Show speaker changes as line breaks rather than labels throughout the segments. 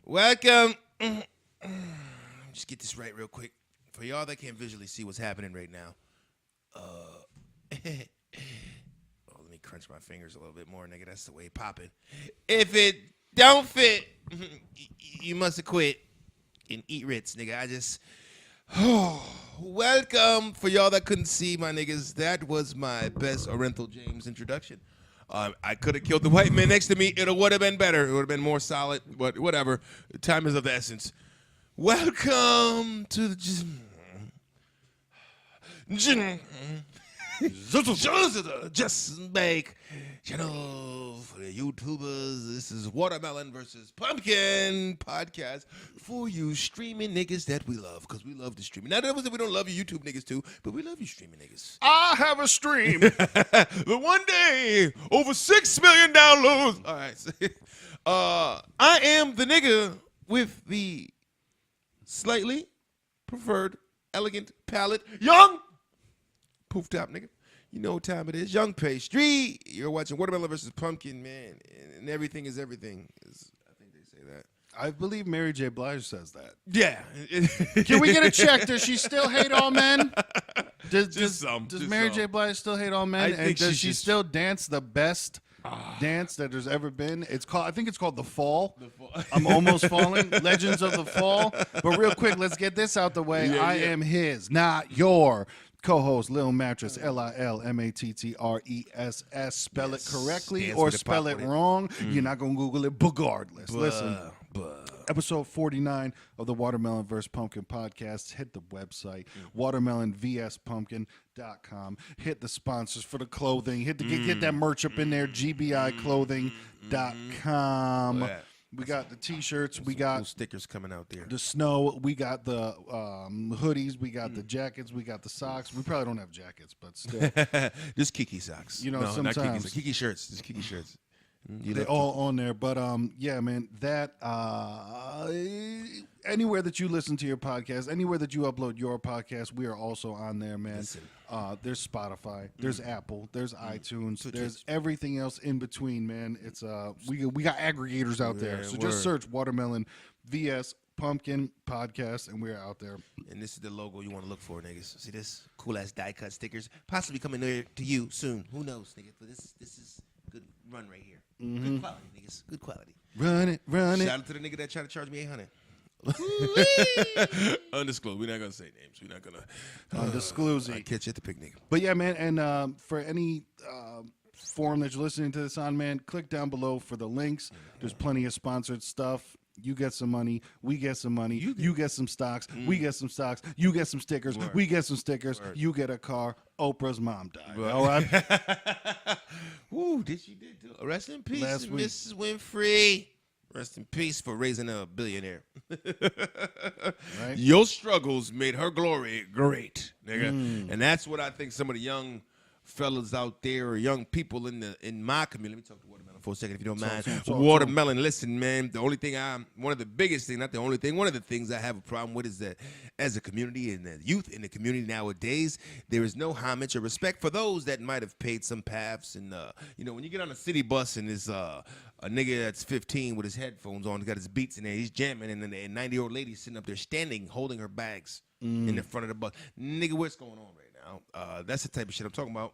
Welcome. Just get this right real quick. For y'all that can't visually see what's happening right now. Let me crunch my fingers a little bit more, nigga. That's the way popping. If it don't fit, you must have quit and eat Ritz, nigga. Welcome. For y'all that couldn't see, my niggas, that was my best Orenthal James introduction. I could have killed the white man next to me. It would have been better. It would have been more solid, but whatever. Time is of the essence. Welcome to the Just Make channel for the YouTubers. This is Watermelon versus Pumpkin podcast for you streaming niggas that we love, because we love the streaming. Now, that was that we don't love you YouTube niggas too, but we love you streaming niggas.
I have a stream. The one day, over 6 million downloads.
All right. I am the nigga with the slightly preferred, elegant palate. Young poof top, nigga. You know what time it is. Young Pastry. You're watching Watermelon versus Pumpkin, man. And everything is everything. I think they say that.
I believe Mary J. Blige says that.
Yeah.
Can we get a check? Does she still hate all men? Does Mary J.
some.
Blige still hate all men?
I think
And does
she
she still dance the best dance that there's ever been? I think it's called The Fall. I'm almost falling. Legends of the Fall. But real quick, let's get this out the way.
Yeah,
I am his, not your co-host, Lil Mattress, LILMATTRESS. Spell it correctly
stands
or
with it,
spell
pop
it
with it.
wrong. You're not going to Google it regardless. Listen. Episode 49 of the Watermelon vs. Pumpkin podcast. Hit the website, watermelonvspumpkin.com. Hit the sponsors for the clothing. Get that merch up in there, gbiclothing.com.
Yeah.
We got the T-shirts. We
Cool
got
stickers coming out there.
the snow. We got the hoodies. We got the jackets. We got the socks. We probably don't have jackets, but still.
Just Kiki socks.
You know,
no,
sometimes.
not Kiki socks. Kiki shirts. Just Kiki shirts.
They're all on there. But, yeah, man, that anywhere that you listen to your podcast, anywhere that you upload your podcast, we are also on there, man. There's Spotify, there's Apple, there's iTunes, there's everything else in between, man. It's we got aggregators out there. So just search Watermelon VS Pumpkin Podcast, and we're out there.
And this is the logo you want to look for, niggas. See this? Cool-ass die-cut stickers. Possibly coming there to you soon. Who knows, nigga? But this is good run right here. Good quality, niggas. Good quality.
Run it.
Shout out to the nigga that tried to charge me $800. Undisclosed. We're not gonna say names. We're not gonna
undisclose.
I catch you at the picnic.
But yeah, man, and for any forum that you're listening to this on, man, click down below for the links. There's plenty of sponsored stuff. You get some money, we get some money, you get some stocks, we get some stocks, you get some stickers, we get some stickers, you get a car. Oprah's mom died. All right.
Woo, she did. Rest in peace,
Last week.
Mrs. Winfrey. Rest in peace for raising a billionaire.
Right?
Your struggles made her glory great, nigga. And that's what I think some of the young fellas out there, or young people in my community. Let me talk to Watermelon for a second, if you don't mind. Watermelon, listen, man. One of the biggest things, not the only thing, one of the things I have a problem with is that as a community and the youth in the community nowadays, there is no homage or respect for those that might have paid some paths. And when you get on a city bus and there's a nigga that's 15 with his headphones on, got his beats in there, he's jamming, and then a 90-year-old lady sitting up there standing, holding her bags in the front of the bus. Nigga, what's going on right now? That's the type of shit I'm talking about.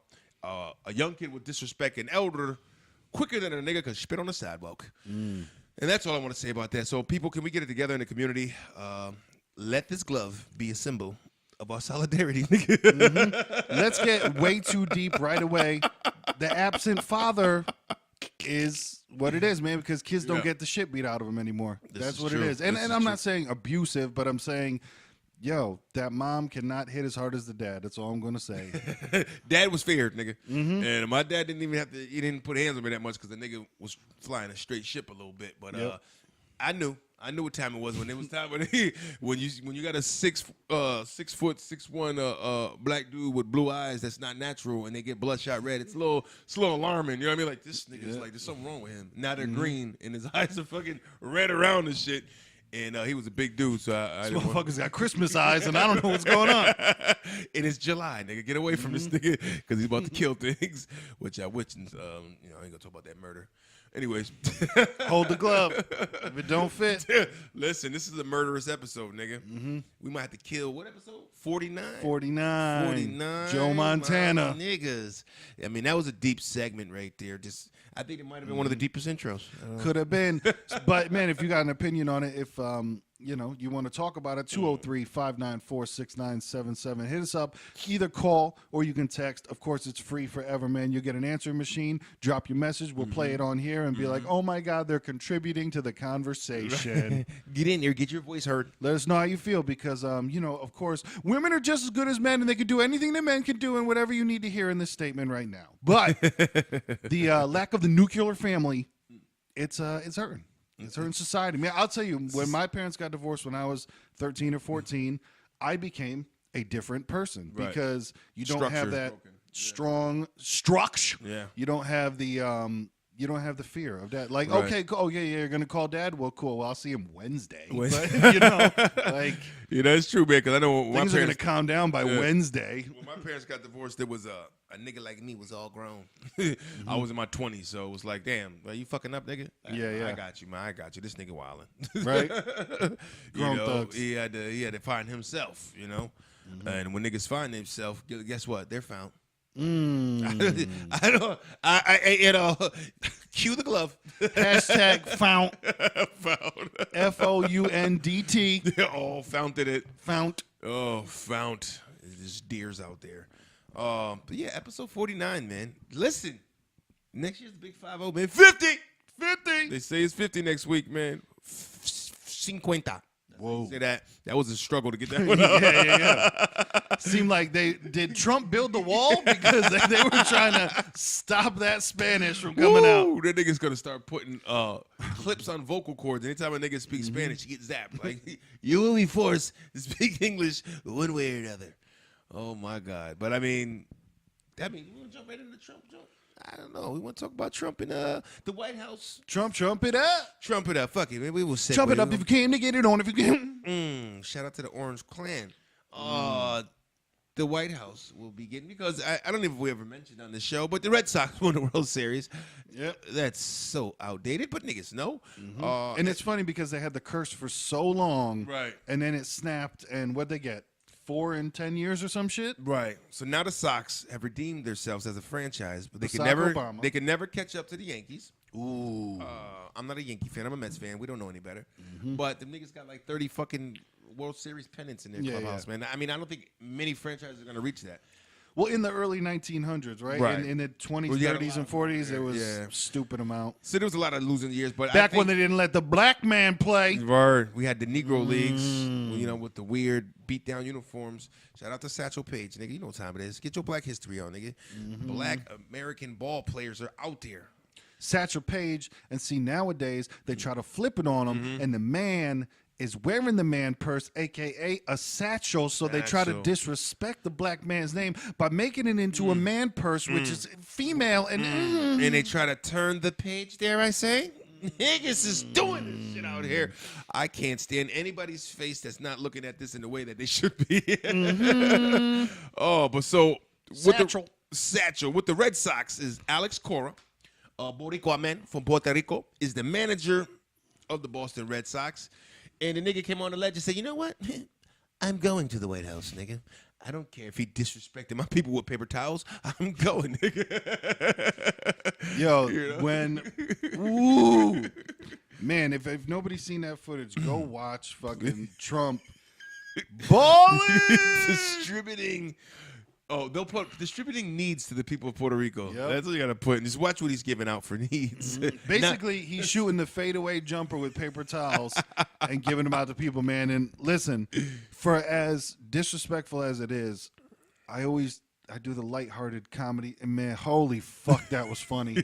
A young kid would disrespect an elder quicker than a nigga could spit on the sidewalk. And that's all I want to say about that. So people, can we get it together in the community? Let this glove be a symbol of our solidarity, nigga.
Let's get way too deep right away. The absent father is what it is, man, because kids don't get the shit beat out of them anymore. That's what it is. And I'm not saying abusive, but I'm saying, yo, that mom cannot hit as hard as the dad. That's all I'm going to say.
Dad was feared, nigga. And my dad didn't even he didn't put hands on me that much because the nigga was flying a straight ship a little bit. But I knew what time it was when it was time when you got a 6'1" black dude with blue eyes that's not natural and they get bloodshot red. It's a little alarming. You know what I mean? Like, this nigga's like, there's something wrong with him. Now they're green and his eyes are fucking red around and shit. And he was a big dude, so I
This
didn't want...
motherfucker's got Christmas eyes, and I don't know what's going on.
And it's July, nigga. Get away from this nigga because he's about to kill things. Which I ain't gonna talk about that murder. Anyways,
Hold the glove. If it don't fit.
Listen, this is a murderous episode, nigga. We might have to kill what episode? 49?
49.
49.
Joe Montana.
My niggas. I mean, that was a deep segment right there. I think it might have been one of the deepest intros.
Could have been. But, man, if you got an opinion on it, if you want to talk about it, 203-594-6977. Hit us up. Either call or you can text. Of course, it's free forever, man. You'll get an answering machine. Drop your message. We'll play it on here and be like, oh, my God, they're contributing to the conversation.
Get in there. Get your voice heard.
Let us know how you feel because, of course, women are just as good as men and they can do anything that men can do and whatever you need to hear in this statement right now. But the lack of the nuclear family, it's hurting. It's hurting society. I mean, I'll tell you, when my parents got divorced when I was 13 or 14, I became a different person because you don't have that strong structure.
Yeah.
You don't have the fear of that. Like, okay, you're gonna call dad. Well, cool. Well, I'll see him Wednesday. But,
That's true, man. Because I know when
things are gonna calm down by Wednesday.
When my parents got divorced, there was a nigga like me was all grown. I was in my 20s, so it was like, damn, are you fucking up, nigga?
Yeah.
I got you, man. I got you. This nigga wildin'.
Right?
Grown
thugs.
He had to find himself, And when niggas find themselves, guess what? They're found. Cue the glove.
Hashtag found. FOUNDT.
They all founded it.
Found.
Oh, found. There's deers out there. But yeah, episode 49, man. Listen, next year's the big 50, man. 50. They say it's 50 next week, man. 50.
Whoa.
Say that. That was a struggle to get that one out.
Yeah. Seemed like did Trump build the wall because they were trying to stop that Spanish from coming out.
That nigga's gonna start putting clips on vocal cords. Anytime a nigga speaks Spanish, he gets zapped. Like, you will be forced to speak English one way or another. Oh my God. But I mean, you wanna jump right into Trump, Joe? I don't know. We want to talk about Trump in the White House.
Trump it up.
Trump it up. Fuck it, man. We will segue.
Trump it up if you came to get it on. If you can.
Shout out to the Orange Clan. The White House will be getting, because I don't know if we ever mentioned on the show, but the Red Sox won the World Series.
Yep.
That's so outdated, but niggas know.
And it's funny because they had the curse for so long.
Right.
And then it snapped, and what'd they get? 4 in 10 years or some shit?
Right. So now the Sox have redeemed themselves as a franchise, but they can
Obama.
never catch up to the Yankees.
Ooh.
I'm not a Yankee fan. I'm a Mets fan. We don't know any better. But the niggas got like 30 fucking World Series pennants in their clubhouse, man. I mean, I don't think many franchises are going to reach that.
Well, in the early 1900s, right?
Right.
In the 20s, 30s, and 40s, it was a stupid amount.
So there was a lot of losing years. But
Back when they didn't let the black man play.
We had the Negro Leagues, with the weird beat-down uniforms. Shout out to Satchel Paige, nigga. You know what time it is. Get your black history on, nigga. Black American ball players are out there.
Satchel Paige, and see, nowadays, they try to flip it on him, and the man is wearing the man purse, a.k.a. a satchel, so they try to disrespect the black man's name by making it into a man purse, which is female, and
they try to turn the page, dare I say? Niggas is doing this shit out here. I can't stand anybody's face that's not looking at this in the way that they should be. But so Satchel with the Red Sox is Alex Cora, a Boricua man from Puerto Rico, is the manager of the Boston Red Sox. And the nigga came on the ledge and said, you know what? I'm going to the White House, nigga. I don't care if he disrespected my people with paper towels. I'm going, nigga.
Yo, ooh. Man, if nobody's seen that footage, go watch fucking Trump balling.
Distributing. Oh, they'll put distributing needs to the people of Puerto Rico.
Yep.
That's what you got to put. And just watch what he's giving out for needs.
Basically, he's shooting the fadeaway jumper with paper towels and giving them out to people, man. And listen, for as disrespectful as it is, I do the lighthearted comedy, and man, holy fuck, that was funny.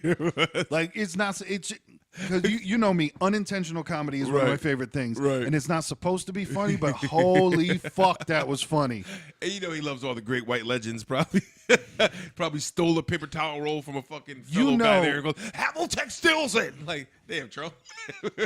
Like, it's because you know me, unintentional comedy is one of my favorite things.
Right.
And it's not supposed to be funny, but holy fuck, that was funny.
And you know he loves all the great white legends. Probably, probably stole a paper towel roll from a fucking fellow guy there and goes, Havel textiles it. Like, damn, Trump.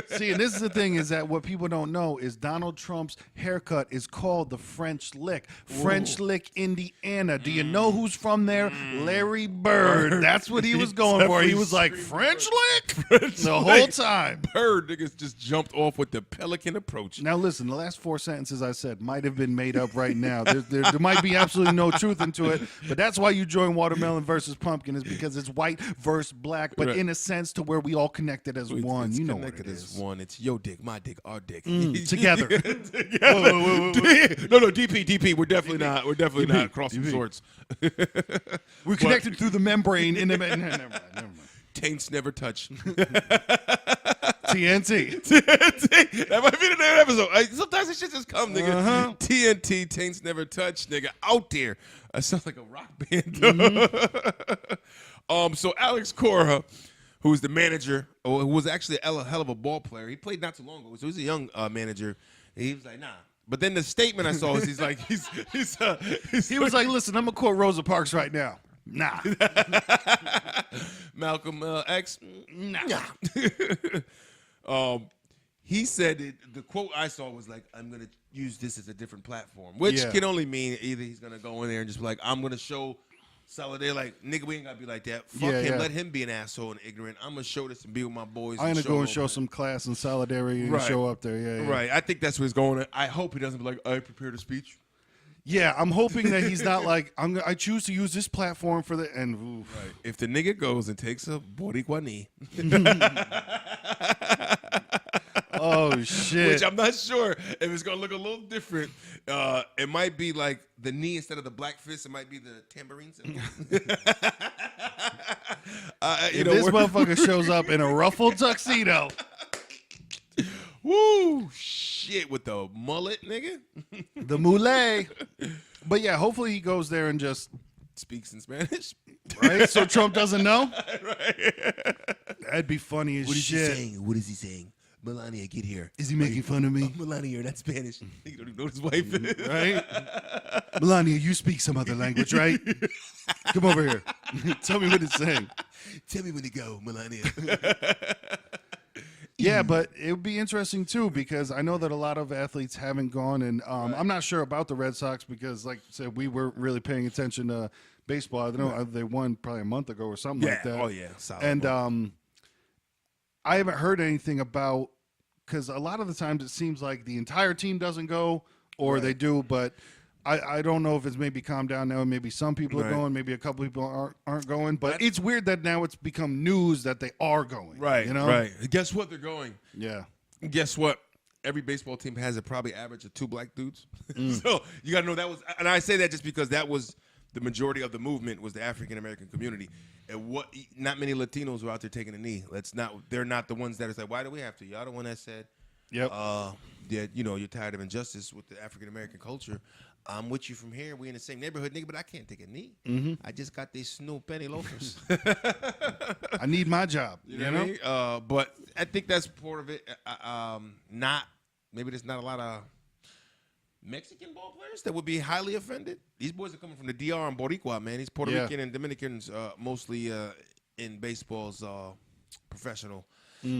See, and this is the thing is that what people don't know is Donald Trump's haircut is called the French Lick. French Lick, Indiana. Do you know who's from there? Larry Bird. That's what he was going for. He was like, French Lick? The whole time.
Bird niggas just jumped off with the pelican approach.
Now, listen, the last 4 sentences I said might have been made up right now. There might be absolutely no truth into it, but that's why you join Watermelon versus Pumpkin is because it's white versus black, but in a sense to where we all connected as one.
It's
you know what
connected
it
as
is.
one. It's your dick, my dick, our dick.
Together.
No, DP. We're definitely not. We're definitely not crossing swords.
We're connected through the membrane in the. Never mind.
Taints never touch.
TNT.
That might be the name of the episode. Sometimes this shit just come, nigga. TNT, Taints never touch, nigga. Out there. That sounds like a rock band. So Alex Cora, who was the manager, or who was actually a hell of a ball player. He played not too long ago, so he was a young manager. He was like, nah. But then the statement I saw was he
was like, listen, I'm gonna quote Rosa Parks right now. Nah.
Malcolm X. Nah. He said the quote I saw was like, I'm gonna use this as a different platform, which can only mean either he's gonna go in there and just be like, I'm gonna show solidarity, like, nigga, we ain't gotta be like that. Fuck him, let him be an asshole and ignorant. I'm gonna show this and be with my boys.
I'm gonna go and show some class and solidarity and show up there.
Right. I think that's where he's going. I hope he doesn't be like, I prepared a speech.
Yeah, I'm hoping that he's not like, I choose to use this platform for the and.
Right. If the nigga goes and takes a Boricua knee.
Oh shit!
Which I'm not sure if it's gonna look a little different. It might be like the knee instead of the black fist. It might be the tambourine symbol.
If this motherfucker shows up in a ruffled tuxedo,
woo, shit, with the mullet, nigga,
the moulet. But yeah, hopefully he goes there and just
speaks in Spanish,
right? So Trump doesn't know.
Right.
That'd be funny as shit.
What is he saying? Melania, get here.
Is he making fun of me?
Melania, that's Spanish. You don't even know what his wife is.
Right? Melania, you speak some other language, right? Come over here. Tell me what it's saying.
Tell me when to go, Melania.
Yeah, but it would be interesting, too, because I know that a lot of athletes haven't gone, and I'm not sure about the Red Sox because, like I said, we weren't really paying attention to baseball. I know they won probably a month ago or something like that.
Oh, yeah. Solid.
And I haven't heard anything about, because a lot of the times it seems like the entire team doesn't go or they do, but I don't know if it's maybe calmed down now and maybe some people are going, maybe a couple people aren't going, but it's weird that now it's become news that they are going.
Right,
you know?
right. Guess what? They're going.
Yeah.
Guess what? Every baseball team has a probably average of 2 black dudes. So you got to know that was, and I say that just because that was the majority of the movement was the African-American community. And not many Latinos were out there taking a knee. They're not the ones that are like, why do we have to? Y'all the one that said, that, you're tired of injustice with the African-American culture. I'm with you from here. We in the same neighborhood, nigga, but I can't take a knee. I just got these Snoop penny loafers.
I need my job.
You know what I mean? But I think that's part of it. Maybe there's not a lot of Mexican ball players that would be highly offended. These boys are coming from the DR and Boricua, man. These Puerto Rican and Dominicans mostly in baseball's professional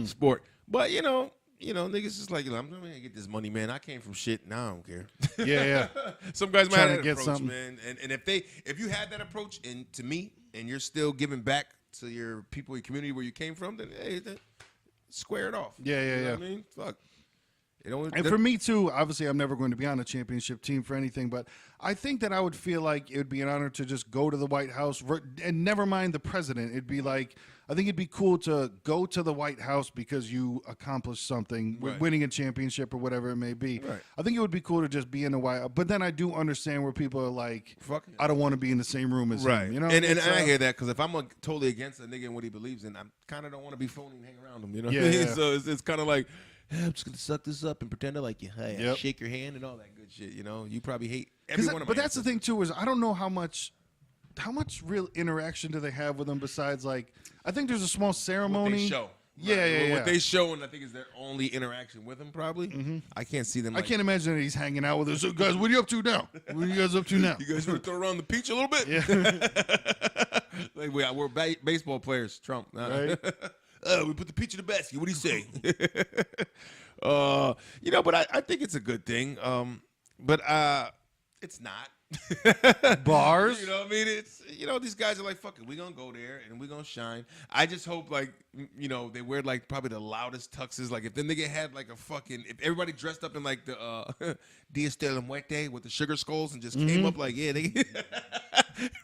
sport. But, niggas is like, I'm going to get this money, man. I came from shit. Now I don't care.
Yeah.
Some guys might have that
get
approach,
something.
man. And if you had that approach, and to me, and you're still giving back to your people, your community where you came from, then square it off.
Yeah.
You know what I mean? Fuck.
And for me, too, obviously I'm never going to be on a championship team for anything, but I think that I would feel like it would be an honor to just go to the White House and never mind the president. It'd be like, I think it'd be cool to go to the White House because you accomplished something, winning a championship or whatever it may be.
Right.
I think it would be cool to just be in the White House. But then I do understand where people are like, I don't want to be in the same room as him. You know?
And I hear that because if I'm totally against a nigga and what he believes in, I kind of don't want to be phony and hang around him. You know what I mean? So it's kind of like, I'm just going to suck this up and pretend I like you. Hey, shake your hand and all that good shit. You probably hate every one of my
But that's the thing, too, is I don't know how much real interaction do they have with them besides, like, I think there's a small ceremony.
What they show. What they show, and I think is their only interaction with him, probably. Mm-hmm. I can't see them.
I can't imagine that he's hanging out with us. So, guys, what are you up to now? What are you guys up to now?
You guys want to throw around the peach a little bit?
Yeah.
Like we're baseball players, Trump.
Right.
We put the peach in the basket. What do you say? But I think it's a good thing. But it's not.
Bars.
You know what I mean? It's, these guys are like, fuck it, we're going to go there and we're going to shine. I just hope, like, they wear, like, probably the loudest tuxes. Like, if the nigga had, like, if everybody dressed up in, like, the Dia de la Muerte with the sugar skulls and just came up like, yeah, they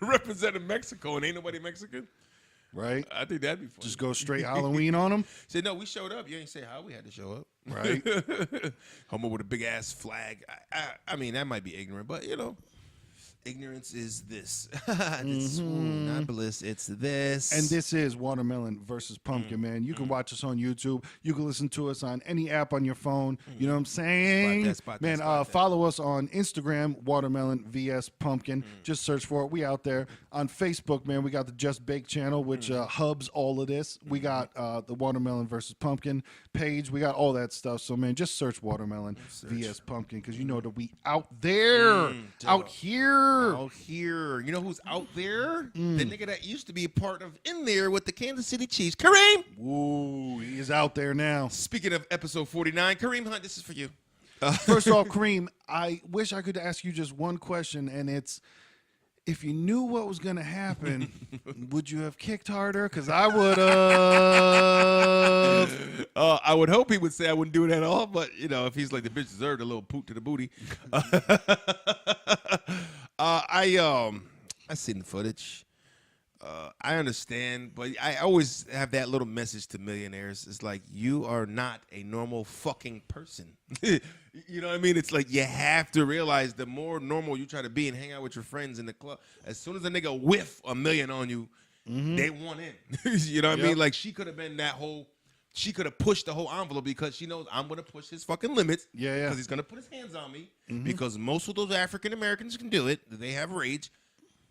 represented Mexico and ain't nobody Mexican.
Right.
I think that'd be fun.
Just go straight Halloween on them.
Say, no, we showed up. You ain't say how we had to show up.
Right.
Homo with a big-ass flag. I mean, that might be ignorant, but, ignorance is this. It's not bliss. It's this.
And this is Watermelon versus Pumpkin, man. You can watch us on YouTube. You can listen to us on any app on your phone. You know what I'm saying?
Spot that.
Follow us on Instagram, Watermelon vs Pumpkin. Just search for it. We out there. On Facebook, man, we got the Just Bake channel, which hubs all of this. We got the Watermelon versus Pumpkin page. We got all that stuff. So, man, just search Watermelon vs Pumpkin because you know that we out there. Out here.
Out here. You know who's out there? The nigga that used to be a part of In There with the Kansas City Chiefs. Kareem!
Ooh, he is out there now.
Speaking of episode 49, Kareem Hunt, this is for you.
First off, Kareem, I wish I could ask you just one question, and it's, if you knew what was going to happen, would you have kicked harder? Because I would have.
I would hope he would say I wouldn't do it at all, but, if he's like the bitch deserved a little poot to the booty. I seen the footage. I understand, but I always have that little message to millionaires. It's like, you are not a normal fucking person. You know what I mean? It's like, you have to realize the more normal you try to be and hang out with your friends in the club, as soon as a nigga whiff $1 million on you, they want in. You know what I mean? Like, she could have been she could have pushed the whole envelope because she knows I'm going to push his fucking limits.
Yeah.
Because he's going to put his hands on me. Because most of those African Americans can do it. They have rage.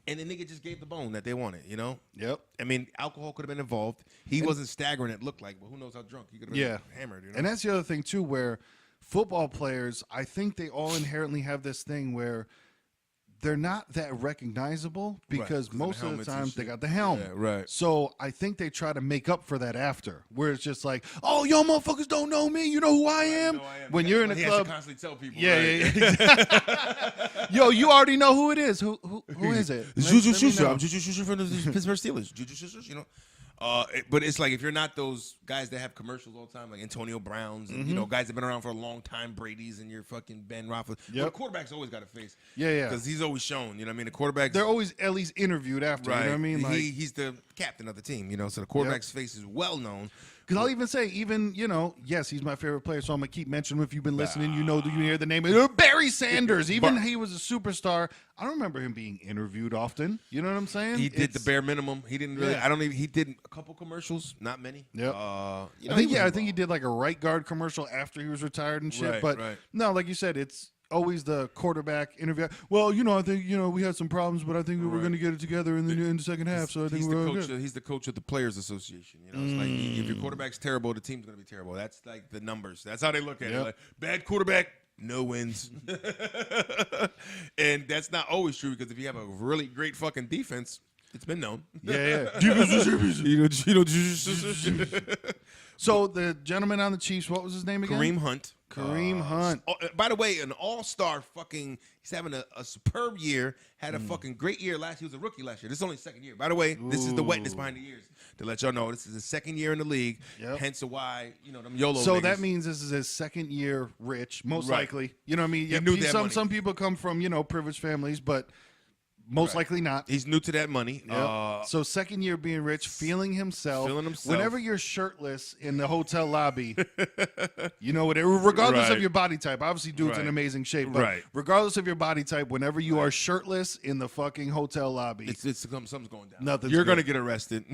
And the nigga just gave the bone that they wanted,
Yep.
I mean, alcohol could have been involved. He wasn't staggering, it looked like, but who knows how drunk. He could have been hammered,
And that's the other thing, too, where football players, I think they all inherently have this thing where they're not that recognizable because most of the time they got the helmet.
Yeah, right.
So I think they try to make up for that after, where it's just like, oh, y'all motherfuckers don't know me. You know who I am? When you're in a club.
He has to constantly tell people.
Yeah. Yo, you already know who it is. Who is it?
Juju Schuster. I'm Juju Schuster from the Pittsburgh Steelers. Juju Schuster, but it's like, if you're not those guys that have commercials all the time, like Antonio Browns and guys that have been around for a long time, Brady's and your fucking Ben Roethlisberger. Well, the quarterback's always got a face.
Yeah.
Because he's always shown. You know what I mean? The quarterback.
They're always at least interviewed after.
Right.
You know what I mean? Like,
he's the captain of the team. So the quarterback's face is well known.
Because I'll even say, yes, he's my favorite player, so I'm going to keep mentioning him. If you've been listening, you hear the name of Barry Sanders. Even he was a superstar. I don't remember him being interviewed often. You know what I'm saying?
He did the bare minimum. He didn't really, he did a couple commercials, not many.
Yep. I think he did like a right guard commercial after he was retired and shit. No, like you said, it's always the quarterback interview. Well, I think we had some problems, but I think we were going to get it together in the second half. So I think
he's the coach of the Players Association. It's like, if your quarterback's terrible, the team's going to be terrible. That's like the numbers. That's how they look at it. Like, bad quarterback, no wins. And that's not always true, because if you have a really great fucking defense, it's been known.
Yeah. So the gentleman on the Chiefs, what was his name again?
Kareem Hunt.
Kareem Hunt.
By the way, an all-star fucking, he's having a superb year, had a fucking great year last. He was a rookie last year. This is only his second year. By the way, this is the wetness behind the ears to let y'all know this is his second year in the league. Yep. Hence why, them YOLO
So
niggas.
that means this is his second year rich, most likely. You know what I mean?
He knew that money.
Some people come from, privileged families, but most likely not.
He's new to that money.
Yep. So second year being rich, feeling himself. Whenever you're shirtless in the hotel lobby, regardless of your body type. Obviously, dude's in amazing shape. But regardless of your body type, whenever you are shirtless in the fucking hotel lobby,
something's going down.
You're
going to get arrested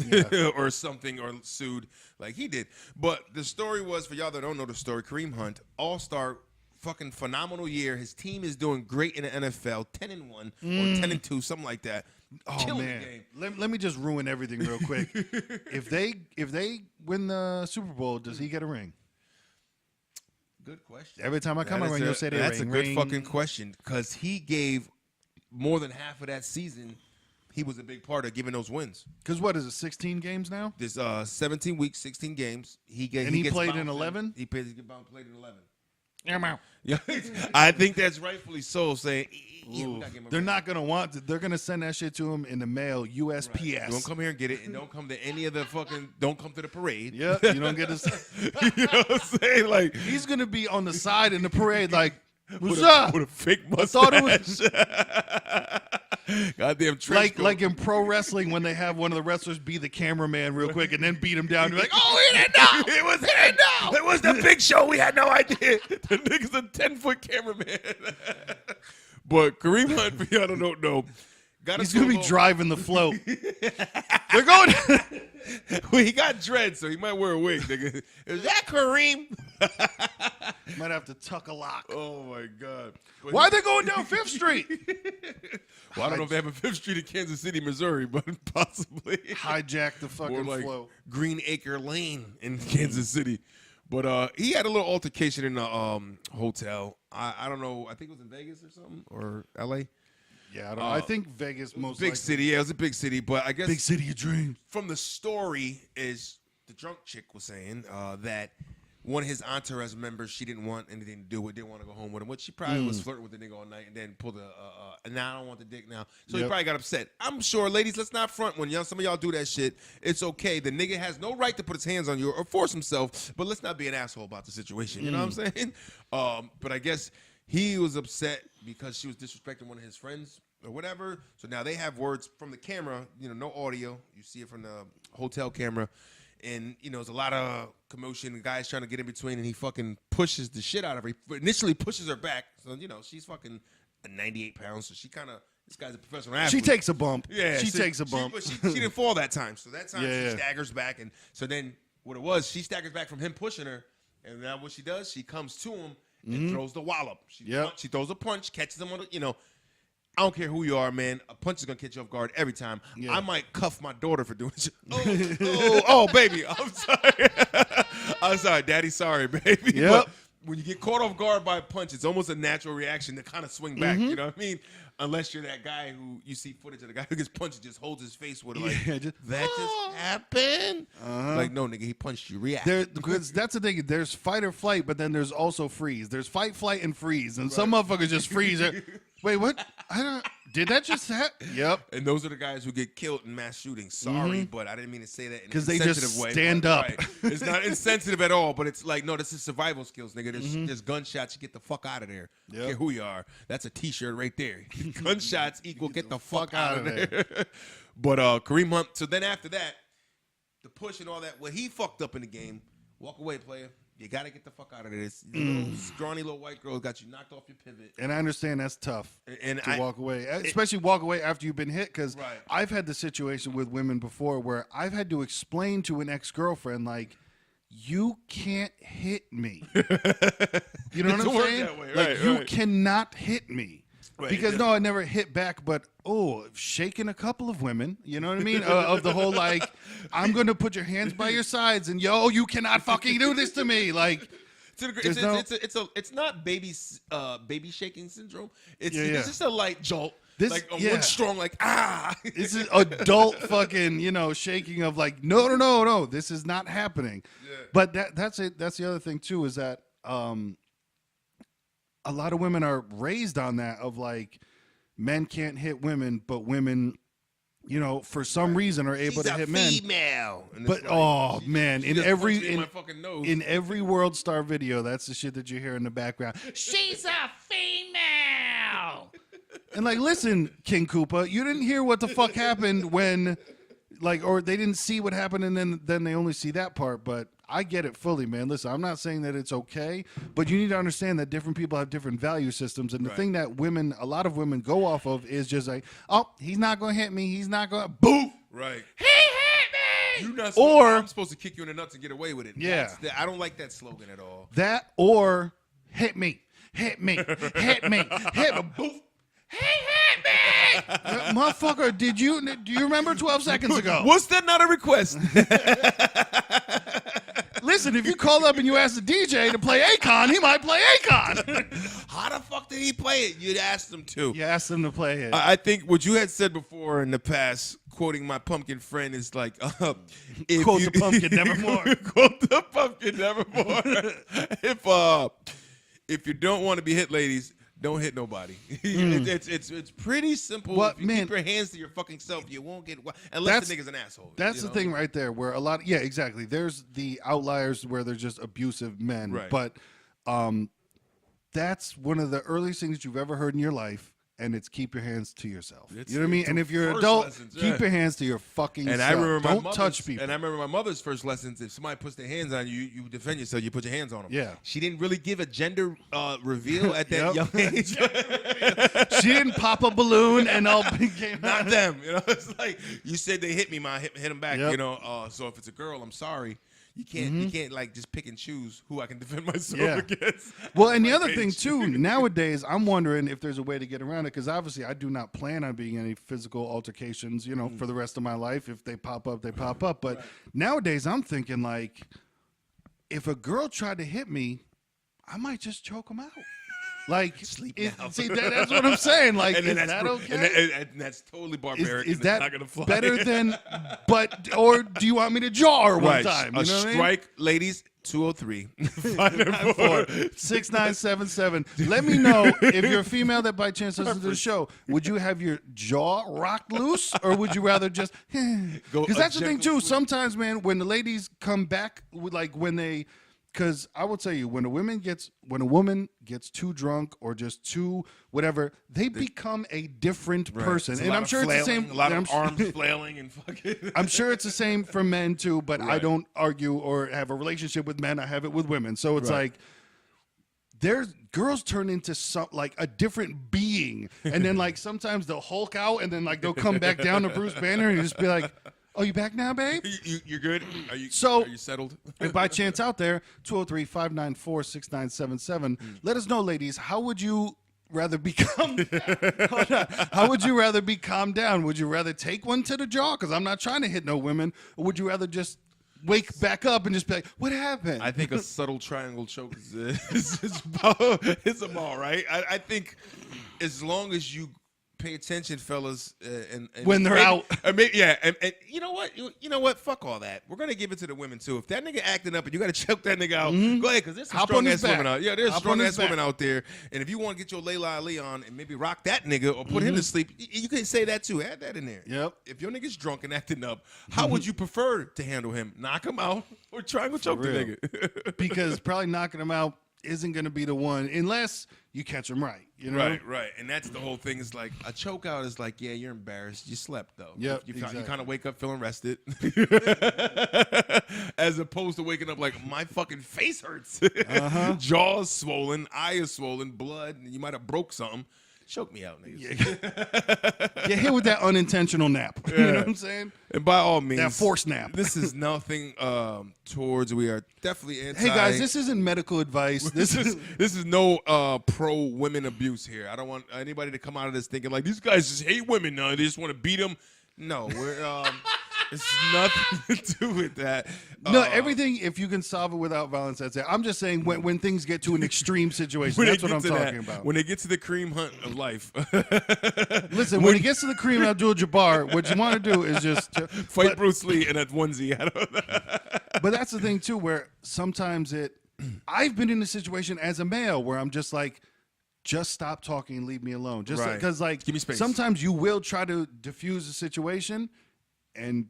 or something, or sued like he did. But the story was, for y'all that don't know the story, Kareem Hunt, all-star, fucking phenomenal year. His team is doing great in the NFL, 10-1 or 10-2, something like that.
Oh
killing
man,
the game.
let me just ruin everything real quick. If they win the Super Bowl, does he get a ring?
Good question.
Every time I come around, you'll say they ring.
That's a good fucking question because he gave more than half of that season. He was a big part of giving those wins.
Because what is it, 16 games now?
There's 17 weeks, 16 games. He
played in 11?
He played in 11.
Yeah, I'm out.
Yeah, I think that's rightfully so. Saying
they're not gonna want to. They're gonna send that shit to him in the mail, USPS.
Right. Don't come here and get it, and don't come to any of the fucking. Don't come to the parade.
Yeah, you don't get to.
You know what I'm saying? Like
he's gonna be on the side in the parade, like what's up?
With a fake mustache.
I thought it was.
Goddamn trench
like in pro wrestling when they have one of the wrestlers be the cameraman real quick and then beat him down. You're like, oh, he didn't know.
It was him. No. It was the Big Show. We had no idea. The nigga's a 10-foot cameraman. But Kareem Hunt, for y'all don't know,
he's gonna be driving the float. They're going.
Well, he got dreads, so he might wear a wig, nigga. Is that Kareem?
Might have to tuck a lock.
Oh my God!
Why are they going down 5th Street?
Well, I don't know if they have a 5th Street in Kansas City, Missouri, but possibly
hijack the fucking
like
flow.
Green Acre Lane in Kansas City. But he had a little altercation in the hotel. I don't know. I think it was in Vegas or something or L.A.
Yeah, I don't know. I think Vegas most
big city. Yeah, it was a big city, but I guess
big city of dreams.
From the story is the drunk chick was saying that one of his entourage members she didn't want anything to do with, didn't want to go home with him, which she probably was flirting with the nigga all night and then pulled and now I don't want the dick now. So he probably got upset. I'm sure, ladies, let's not front when some of y'all do that shit. It's okay. The nigga has no right to put his hands on you or force himself, but let's not be an asshole about the situation. You know what I'm saying? But I guess he was upset because she was disrespecting one of his friends or whatever. So now they have words from the camera, no audio. You see it from the hotel camera. And, there's a lot of commotion. The guy's trying to get in between, and he fucking pushes the shit out of her. He initially pushes her back. So, she's fucking 98 pounds. So she kind of, this guy's a professional athlete.
She takes a bump.
Yeah.
She takes a bump.
But she didn't fall that time. So that time she staggers back. And so then what it was, she staggers back from him pushing her. And now what she does, she comes to him and throws the wallop. She throws a punch, catches him on the, I don't care who you are, man. A punch is going to catch you off guard every time. Yeah. I might cuff my daughter for doing shit. Oh, baby. I'm sorry. I'm sorry. Daddy, sorry, baby.
Yep.
But when you get caught off guard by a punch, it's almost a natural reaction to kind of swing back. You know what I mean? Unless you're that guy who you see footage of the guy who gets punched and just holds his face with it just happened. Like, no, nigga, he punched you. React.
Because that's the thing. There's fight or flight, but then there's also freeze. There's fight, flight, and freeze. And some motherfuckers just freeze. Wait, what? Did that just happen? Yep.
And those are the guys who get killed in mass shootings. Sorry, but I didn't mean to say that in an
they
insensitive
just
way.
Stand up.
Right. It's not insensitive at all, but it's like, no, this is survival skills, nigga. There's gunshots. You get the fuck out of there. Yep. I don't care who you are. That's a T-shirt right there. Gunshots equal get the fuck out of there. But Kareem Hunt, so then after that, the push and all that, well, he fucked up in the game. Walk away, player. You got to get the fuck out of this. Scrawny little white girl got you knocked off your pivot.
And I understand that's tough
to
walk away, especially walk away after you've been hit. Because I've had the situation with women before where I've had to explain to an ex-girlfriend, like, you can't hit me. You know what I'm saying? You cannot hit me. Right, because no, I never hit back, but shaking a couple of women, you know what I mean? Of the whole like, I'm going to put your hands by your sides, and you cannot fucking do this to me, like.
It's not baby shaking syndrome. It's just a light jolt. One strong
This is adult fucking shaking of like no, this is not happening. Yeah. But that's it. That's the other thing too is that a lot of women are raised on that of like men can't hit women, but women, for some reason are able to hit men.
Female.
But man, in every World Star video, that's the shit that you hear in the background. She's a female. And like, listen, King Koopa, you didn't hear what the fuck happened when, or they didn't see what happened, and then they only see that part. But I get it fully, man. Listen, I'm not saying that it's okay, but you need to understand that different people have different value systems, and the thing that a lot of women go off of is just like, oh, he's not going to hit me. He's not going to, boo.
Right.
He hit me.
I'm supposed to kick you in the nuts and get away with it.
Yeah.
I don't like that slogan at all.
That or hit me, hit me, hit me, hit me, boo. He hit me, motherfucker. Do you remember 12 seconds ago?
Was that not a request?
Listen, if you called up and you asked the DJ to play Akon, he might play Akon.
How the fuck did he play it? You'd asked him to.
You asked him to play it.
I think what you had said before in the past, quoting my pumpkin friend, is like,
quote the pumpkin, nevermore.
Quote the pumpkin, nevermore. If you don't want to be hit, ladies, don't hit nobody. It's pretty simple.
Well,
if you keep your hands to your fucking self, you won't get unless the nigga's an asshole.
That's the thing right there, where a lot. Yeah, exactly. There's the outliers where they're just abusive men,
right.
But that's one of the earliest things you've ever heard in your life. And it's keep your hands to yourself. You know what I mean? And if you're an adult, keep your hands to your fucking self.
I remember
don't touch people.
And I remember my mother's first lessons. If somebody puts their hands on you, you defend yourself. You put your hands on them.
Yeah.
She didn't really give a gender reveal at that young age.
She didn't pop a balloon and all came
Not them. You know, it's like you said they hit me, ma. Hit them back.
Yep.
You know. So if it's a girl, I'm sorry. You can't like just pick and choose who I can defend myself against.
Well, and the other thing too, nowadays I'm wondering if there's a way to get around it, because obviously I do not plan on being any physical altercations, you know, for the rest of my life. If they pop up, they pop up. But nowadays I'm thinking, like, if a girl tried to hit me, I might just choke them out. Like, see, that's what I'm saying. Like, is that okay?
And that's totally barbaric.
Is that
not gonna fly.
better than? Or do you want me to jar her one time? You
A
know what I mean?
strike, ladies. 203
6977. Let me know if you're a female that by chance listens to the show. Would you have your jaw rocked loose, or would you rather just? Because that's the thing too. Sometimes, man, when the ladies come back, like when they. Because I will tell you, when a woman gets too drunk or just too whatever, they become a different person. And I'm sure it's the same.
A lot of arms flailing and fucking.
I'm sure it's the same for men too. But I don't argue or have a relationship with men. I have it with women. So it's like there's girls turn into like a different being, and then like sometimes they'll Hulk out, and then like they'll come back down to Bruce Banner and just be like. Oh, you back now, babe?
You're good? Are you settled?
If by chance out there, 203-594-6977, let us know, ladies, how would you rather be calmed down? How would you rather be calmed down? Would you rather take one to the jaw? Because I'm not trying to hit no women. Or would you rather just wake back up and just be like, what happened?
I think a subtle triangle choke is a ball, right? I think as long as you pay attention, fellas, and
when they're out.
And you know what? You know what? Fuck all that. We're gonna give it to the women too. If that nigga acting up and you gotta choke that nigga out, go ahead, because there's some strong ass women out. Yeah, there's strong ass women out there. And if you want to get your Layla Ali on and maybe rock that nigga or put him to sleep, you can say that too. Add that in there.
Yep.
If your nigga's drunk and acting up, how would you prefer to handle him? Knock him out or triangle choke the nigga?
Because probably knocking him out isn't going to be the one unless you catch him right. You know?
Right. And that's the whole thing. Is like a choke out is like, yeah, you're embarrassed. You slept though.
Yep,
You
exactly.
kind of wake up feeling rested, as opposed to waking up like my fucking face hurts, jaw's swollen, eye is swollen, blood. You might have broke something. Choke me out, niggas.
Get hit with that unintentional nap. You know what I'm saying?
And by all means,
that forced nap.
This is nothing towards. We are definitely anti.
Hey guys, this isn't medical advice. This
is no pro women abuse here. I don't want anybody to come out of this thinking like these guys just hate women. No, they just want to beat them. No, we're it's nothing to do with that.
No, everything. If you can solve it without violence, that's it. I'm just saying when things get to an extreme situation, that's what I'm talking about.
When they get to the cream hunt of life.
Listen, when it gets to the cream Abdul-Jabbar, what you want to do is just
fight Bruce Lee in that onesie.
But that's the thing too, where sometimes I've been in a situation as a male where I'm just like, just stop talking and leave me alone. Just because, like,
give me space.
Sometimes you will try to diffuse a situation, and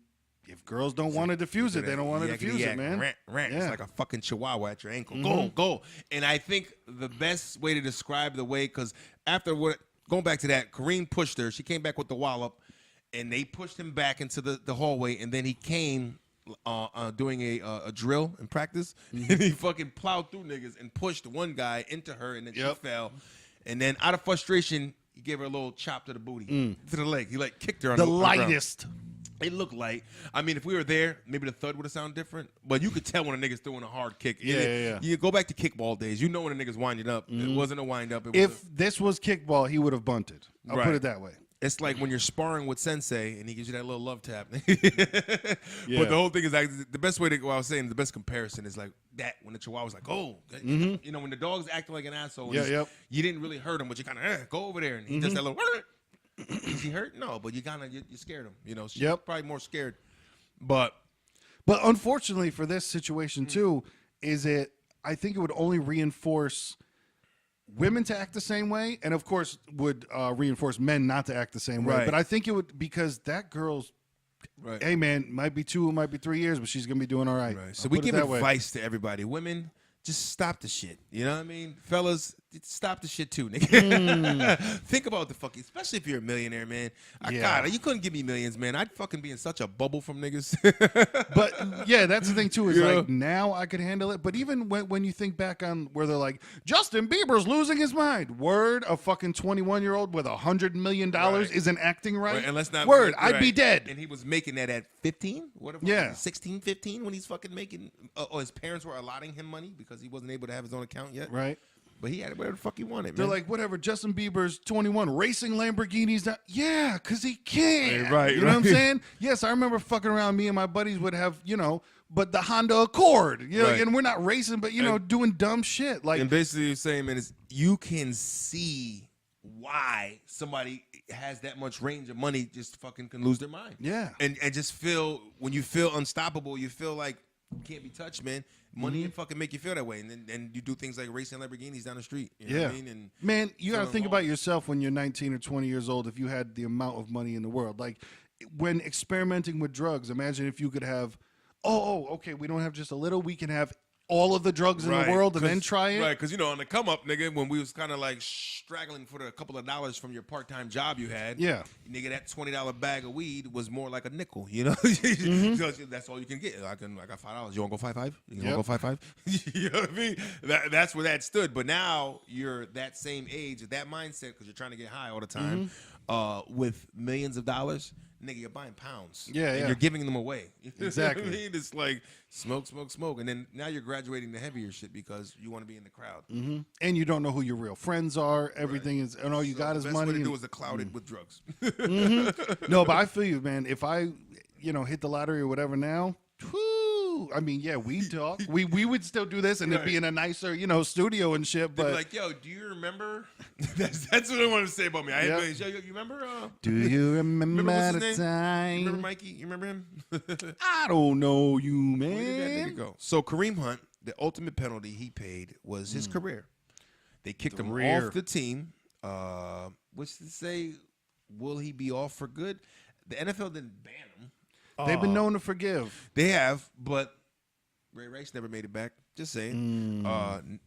if girls don't want to diffuse it, they don't want to diffuse it, man.
Rant. It's like a fucking chihuahua at your ankle. Go. And I think the best way to describe the way, because after going back to that, Kareem pushed her. She came back with the wallop, and they pushed him back into the hallway, and then he came doing a drill in practice, and he fucking plowed through niggas and pushed one guy into her, and then she fell. And then out of frustration, he gave her a little chop to the booty, to the leg. He like kicked her on the
lightest.
It looked light. I mean, if we were there, maybe the thud would have sounded different. But you could tell when a nigga's throwing a hard kick.
Yeah.
You go back to kickball days. You know when a nigga's winding up. It wasn't a wind up.
If this was kickball, he would have bunted. I'll put it that way.
It's like when you're sparring with Sensei and he gives you that little love tap.
Yeah.
But the whole thing is like the best way to go. I was saying the best comparison is like that when the Chihuahua's like, oh, you know, when the dog's acting like an asshole. You didn't really hurt him, but you kind of go over there and he does that little. Is he hurt? No, but you scared him. You know, she's probably more scared. But
unfortunately for this situation too, I think it would only reinforce women to act the same way, and of course would reinforce men not to act the same way. But I think it would, because that girl's, hey man, might be 2, might be 3 years, but she's gonna be doing all right.
So we give advice to everybody. Women, just stop the shit. You know what I mean? Fellas, stop the shit too, nigga. Think about the fucking, especially if you're a millionaire, man. God, you couldn't give me millions, man. I'd fucking be in such a bubble from niggas.
But yeah, that's the thing too, is like now I could handle it. But even when you think back on where they're like, Justin Bieber's losing his mind. Word, a fucking 21-year-old with $100 million isn't acting right.
And let's not
word, I'd be dead.
And he was making that at 15? What? 16, 15 when he's fucking making, or his parents were allotting him money because he wasn't able to have his own account yet.
Right.
But he had it whatever the fuck he wanted,
They're
man.
like, whatever, Justin Bieber's 21, racing Lamborghinis. Yeah, because he can.
Right,
You know what I'm saying? Yes, I remember fucking around. Me and my buddies would have, but the Honda Accord. You know, and we're not racing, but, doing dumb shit. Like,
and basically you're saying, man, is you can see why somebody has that much range of money just fucking can lose their mind.
Yeah.
And just feel, when you feel unstoppable, you feel like you can't be touched, man. Money and fucking make you feel that way, and then you do things like racing Lamborghinis down the street. You know what I mean? And
man, you got to think about yourself when you're 19 or 20 years old. If you had the amount of money in the world, like when experimenting with drugs, imagine if you could have, okay, we don't have just a little, we can have all of the drugs in the world and then try it.
Right, because on the come up, nigga, when we was kind of like straggling for a couple of dollars from your part-time job you had, nigga, that $20 bag of weed was more like a nickel, So that's all you can get. I got $5. You want to go 5.5? You want to go 5.5? You know what I mean? That's where that stood. But now you're that same age, that mindset, because you're trying to get high all the time, with millions of dollars. Nigga, you're buying pounds. And you're giving them away.
Exactly.
I mean? It's like smoke. And then now you're graduating to hevier shit because you want to be in the crowd.
And you don't know who your real friends are. Everything is, and all you got is money. The best way to
do is to cloud it with drugs.
No, but I feel you, man. If I, hit the lottery or whatever now, I mean, yeah, we talk. we would still do this, and it'd be in a nicer, studio and shit. But
like, yo, do you remember? that's what I want to say about me. You remember?
Do you remember
the
time?
You remember Mikey? You remember him?
I don't know you, man.
Where did that nigga go? So Kareem Hunt, the ultimate penalty he paid was his career. They kicked him off the team. Which to say, will he be off for good? The NFL didn't ban him.
They've been known to forgive.
They have, but Ray Rice never made it back. Just saying.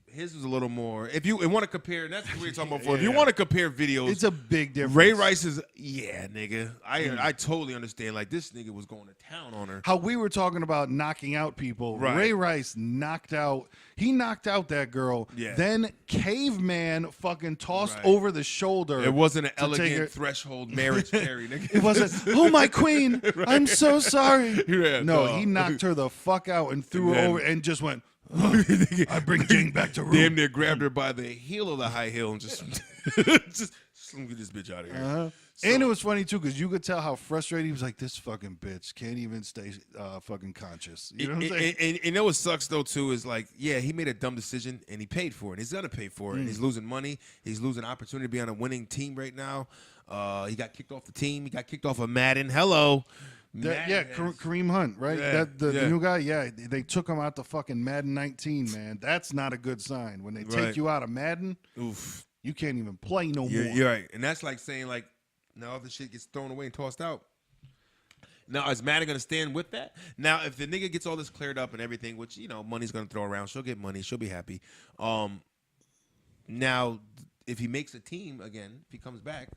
His was a little more. If you want to compare, and that's what we were talking about before. If you want to compare videos,
it's a big difference.
Ray Rice is, nigga. I totally understand. Like, this nigga was going to town on her.
How we were talking about knocking out people.
Right.
Ray Rice knocked out that girl.
Yeah.
Then Caveman fucking tossed over the shoulder.
It wasn't an elegant threshold marriage carry, nigga.
It wasn't, oh, my queen, I'm so sorry.
Yeah,
no, he knocked her the fuck out and threw her over and just went, I bring Jane back to room.
Damn near grabbed her by the heel of the high heel and just get this bitch out of here.
And it was funny too because you could tell how frustrated he was. Like, this fucking bitch can't even stay fucking conscious. You know what I'm saying?
And you know what sucks though too is like, he made a dumb decision and he paid for it. He's gonna pay for it. And he's losing money. He's losing opportunity to be on a winning team right now. He got kicked off the team. He got kicked off of Madden. Hello.
Kareem Hunt, right? The new guy. Yeah, they took him out the fucking Madden 19, man. That's not a good sign. When they take you out of Madden, you can't even play no more.
You're right, and that's like saying like, now the shit gets thrown away and tossed out. Now is Madden gonna stand with that? Now if the nigga gets all this cleared up and everything, which money's gonna throw around, she'll get money, she'll be happy. Now if he makes a team again, if he comes back,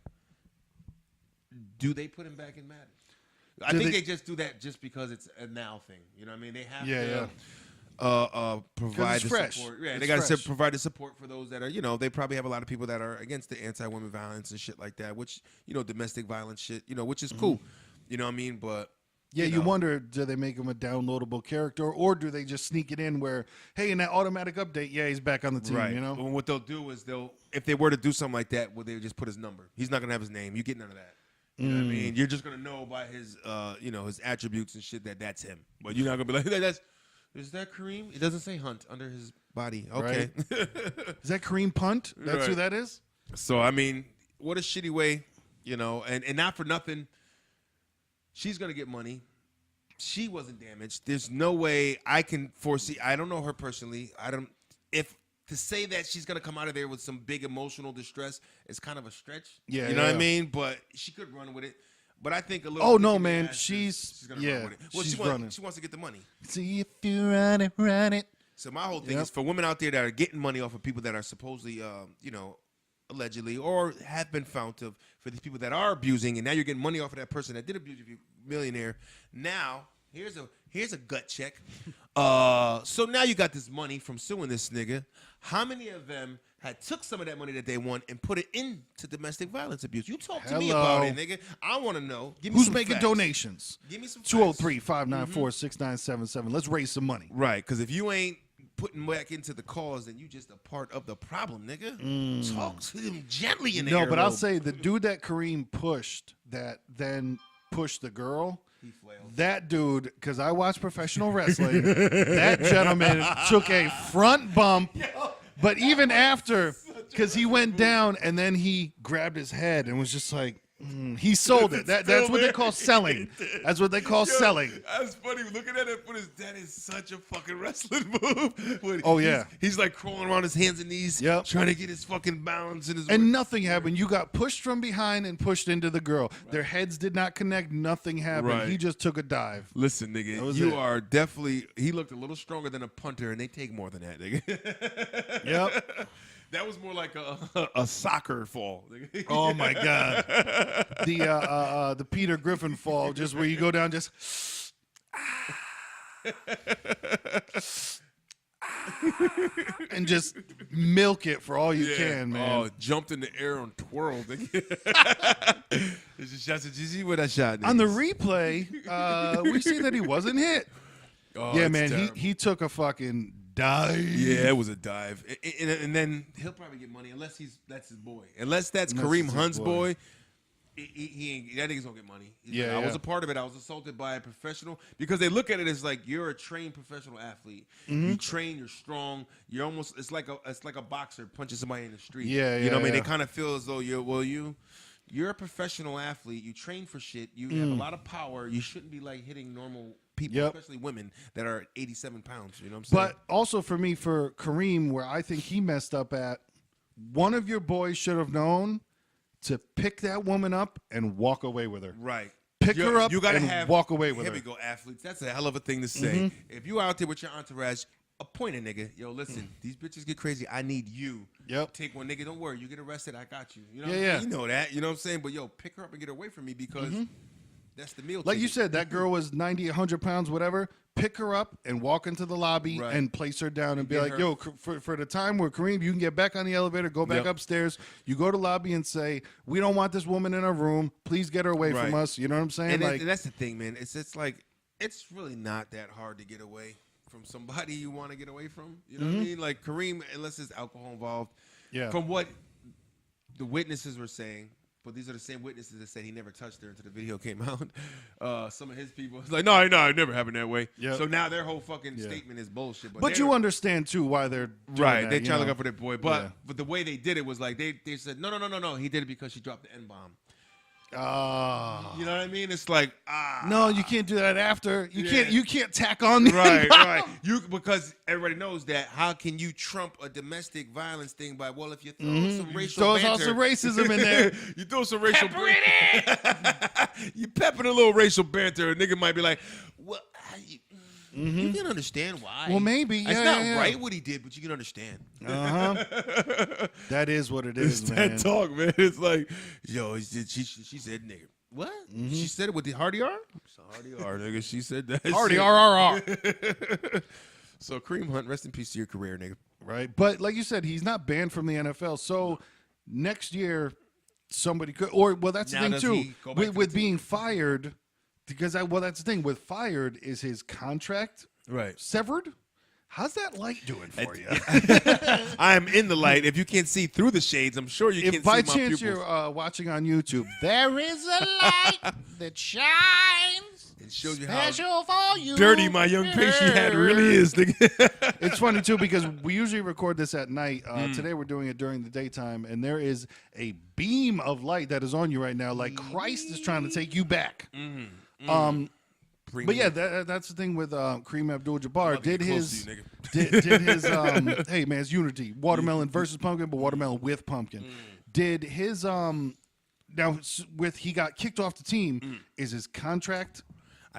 do they put him back in Madden? I think they just do that just because it's a now thing. You know what I mean? They have to provide the support. Yeah, they got to provide the support for those that are, they probably have a lot of people that are against the anti-women violence and shit like that, which, domestic violence shit, which is cool. You know what I mean? But
you wonder, do they make him a downloadable character, or do they just sneak it in where, hey, in that automatic update, he's back on the team,
right. Well, what they'll do is if they were to do something like that, they would just put his number. He's not going to have his name. You get none of that. You know what I mean? You're just gonna know by his, his attributes and shit that's him. But you're not gonna be like, is that Kareem? It doesn't say Hunt under his body. Okay.
Right. Is that Kareem Punt? That's who that is?
So, I mean, what a shitty way, and not for nothing. She's going to get money. She wasn't damaged. There's no way I can foresee. I don't know her personally. To say that she's going to come out of there with some big emotional distress is kind of a stretch.
Yeah.
You know what I mean? But she could run with it. But I think a little.
Oh no, man! She's
gonna run with it. Well,
she's
running. She wants to get the money.
See if you run it.
So my whole thing is for women out there that are getting money off of people that are supposedly, allegedly or have been found to, for these people that are abusing, and now you're getting money off of that person that did abuse you, millionaire. Now here's a gut check. So now you got this money from suing this nigga. How many of them had took some of that money that they won and put it into domestic violence abuse? You talk to me about it, nigga. I want to know. Give me
who's
some
making
facts.
Donations?
Give me some
203-594-6977. Let's raise some money.
Right, because if you ain't putting back into the cause, then you just a part of the problem, nigga. Talk to them gently in there.
No, but I'll say the dude that Kareem pushed that then pushed the girl.
He flailed.
That dude, because I watch professional wrestling, that gentleman took a front bump. But even after, because he went down and then he grabbed his head and was just like, he sold it. That's what they call selling. That's what they call selling.
That's funny. Looking at it, that is such a fucking wrestling move. He's like crawling around his hands and knees, trying to get his fucking balance in his.
And nothing happened. You got pushed from behind and pushed into the girl. Right. Their heads did not connect. Nothing happened. Right. He just took a dive.
Listen, nigga, you are definitely. He looked a little stronger than a punter, and they take more than that, nigga.
Yep.
That was more like a soccer fall.
Oh my God, the Peter Griffin fall, just where you go down, just and just milk it for all you can, man.
Oh, jumped in the air and twirled. Did you see what I shot?
On the replay, we see that he wasn't hit.
Oh,
yeah, man, he took a fucking dive.
Yeah, it was a dive, and then he'll probably get money unless that's his boy. Unless that's Kareem Hunt's boy, he ain't. That nigga's gonna get money. I was a part of it. I was assaulted by a professional because they look at it as like you're a trained professional athlete. You train, you're strong. You're almost. It's like a boxer punching somebody in the street. You know what I mean? They kind of feel as though you're a professional athlete. You train for shit. You have a lot of power. You shouldn't be like hitting normal people, especially women that are 87 pounds. You know what I'm saying?
But also for me, for Kareem, where I think he messed up at, one of your boys should have known to pick that woman up and walk away with her.
Right.
Pick her up
you gotta
and walk away with her.
Here we go, athletes. That's a hell of a thing to say. If you out there with your entourage, appoint a nigga. Yo, listen, these bitches get crazy. I need you. Take one nigga. Don't worry. You get arrested, I got you. You know what I'm saying? You know that. You know what I'm saying? But, yo, pick her up and get her away from me because that's the meal
Like
ticket.
you said, that girl was 90, 100 pounds, whatever. Pick her up and walk into the lobby and place her down and be like, yo, for the time where Kareem, you can get back on the elevator, go back upstairs. You go to the lobby and say, we don't want this woman in our room. Please get her away from us. You know what I'm saying?
And that's the thing, man. It's like, it's really not that hard to get away from somebody you want to get away from. You know what I mean? Like Kareem, unless there's alcohol involved. Yeah. From what the witnesses were saying, but these are the same witnesses that said he never touched her until the video came out. Some of his people was like, no, it never happened that way. Yep. So now their whole fucking statement is bullshit.
But you understand, too, why they're doing that,
they try to look out for their boy. But the way they did it was like they said, no. He did it because she dropped the N-bomb. You know what I mean? It's like
no, you can't do that after. You can't tack on the
right. Because everybody knows that. How can you trump a domestic violence thing by if you throw some racial banter,
some racism in there.
You throw some racial banter. You pepper a little racial banter. A nigga might be like, well, you can understand why.
Well, maybe.
It's not right what he did, but you can understand.
That is what it is,
it's
man.
That talk, man. It's like, yo, she said nigga. What? She said it with the hardy R? It's a hardy R, nigga. She said that.
Hardy R.
So, Kareem Hunt, rest in peace to your career, nigga.
Right. But like you said, he's not banned from the NFL. So, next year, somebody could, that's
now
the thing, too. With being fired, because that's the thing. With fired, is his contract severed? How's that light doing for you?
I am in the light. If you can't see through the shades, I'm sure you can see my
If by chance
pupils.
you're watching on YouTube, there is a light that shines.
It shows you
special
how
for you.
dirty my young patient hat really is.
It's funny too because we usually record this at night. Today we're doing it during the daytime, and there is a beam of light that is on you right now, like Christ is trying to take you back. But yeah, that's the thing with Kareem Abdul-Jabbar. Did his hey man, it's unity. Watermelon versus pumpkin, but watermelon with pumpkin. Did his now with he got kicked off the team? Is his contract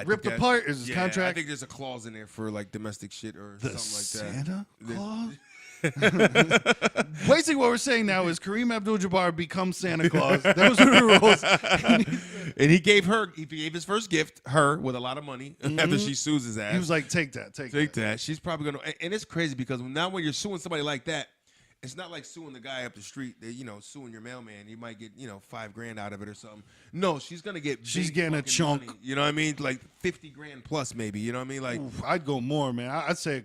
ripped apart? Is his contract?
I think there's a clause in there for like domestic shit or something like that.
Santa Claus. Basically, what we're saying now is Kareem Abdul-Jabbar becomes Santa Claus. Those are the rules.
And he gave his first gift, her, with a lot of money after she sues his ass.
He was like, take that.
Take that. She's probably going to, and it's crazy because now when you're suing somebody like that, it's not like suing the guy up the street that, suing your mailman. You might get, $5,000 out of it or something. No, she's going to get
She's getting a chunk.
Money, you know what I mean? Like $50,000 plus maybe, you know what I mean? Like,
oof, I'd go more, man. I'd say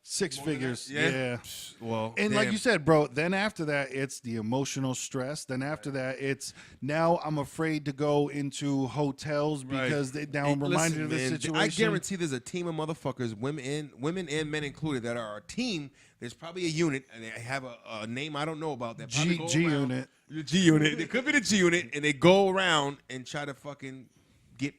six figures. Yeah.
Well,
and like you said, bro, then after that, it's the emotional stress. Then after that, it's now I'm afraid to go into hotels because now I'm reminded of this situation.
I guarantee there's a team of motherfuckers, women and men included, that are a team. There's probably a unit, and they have a name I don't know about. That
G unit.
The G unit. It could be the G unit, and they go around and try to fucking get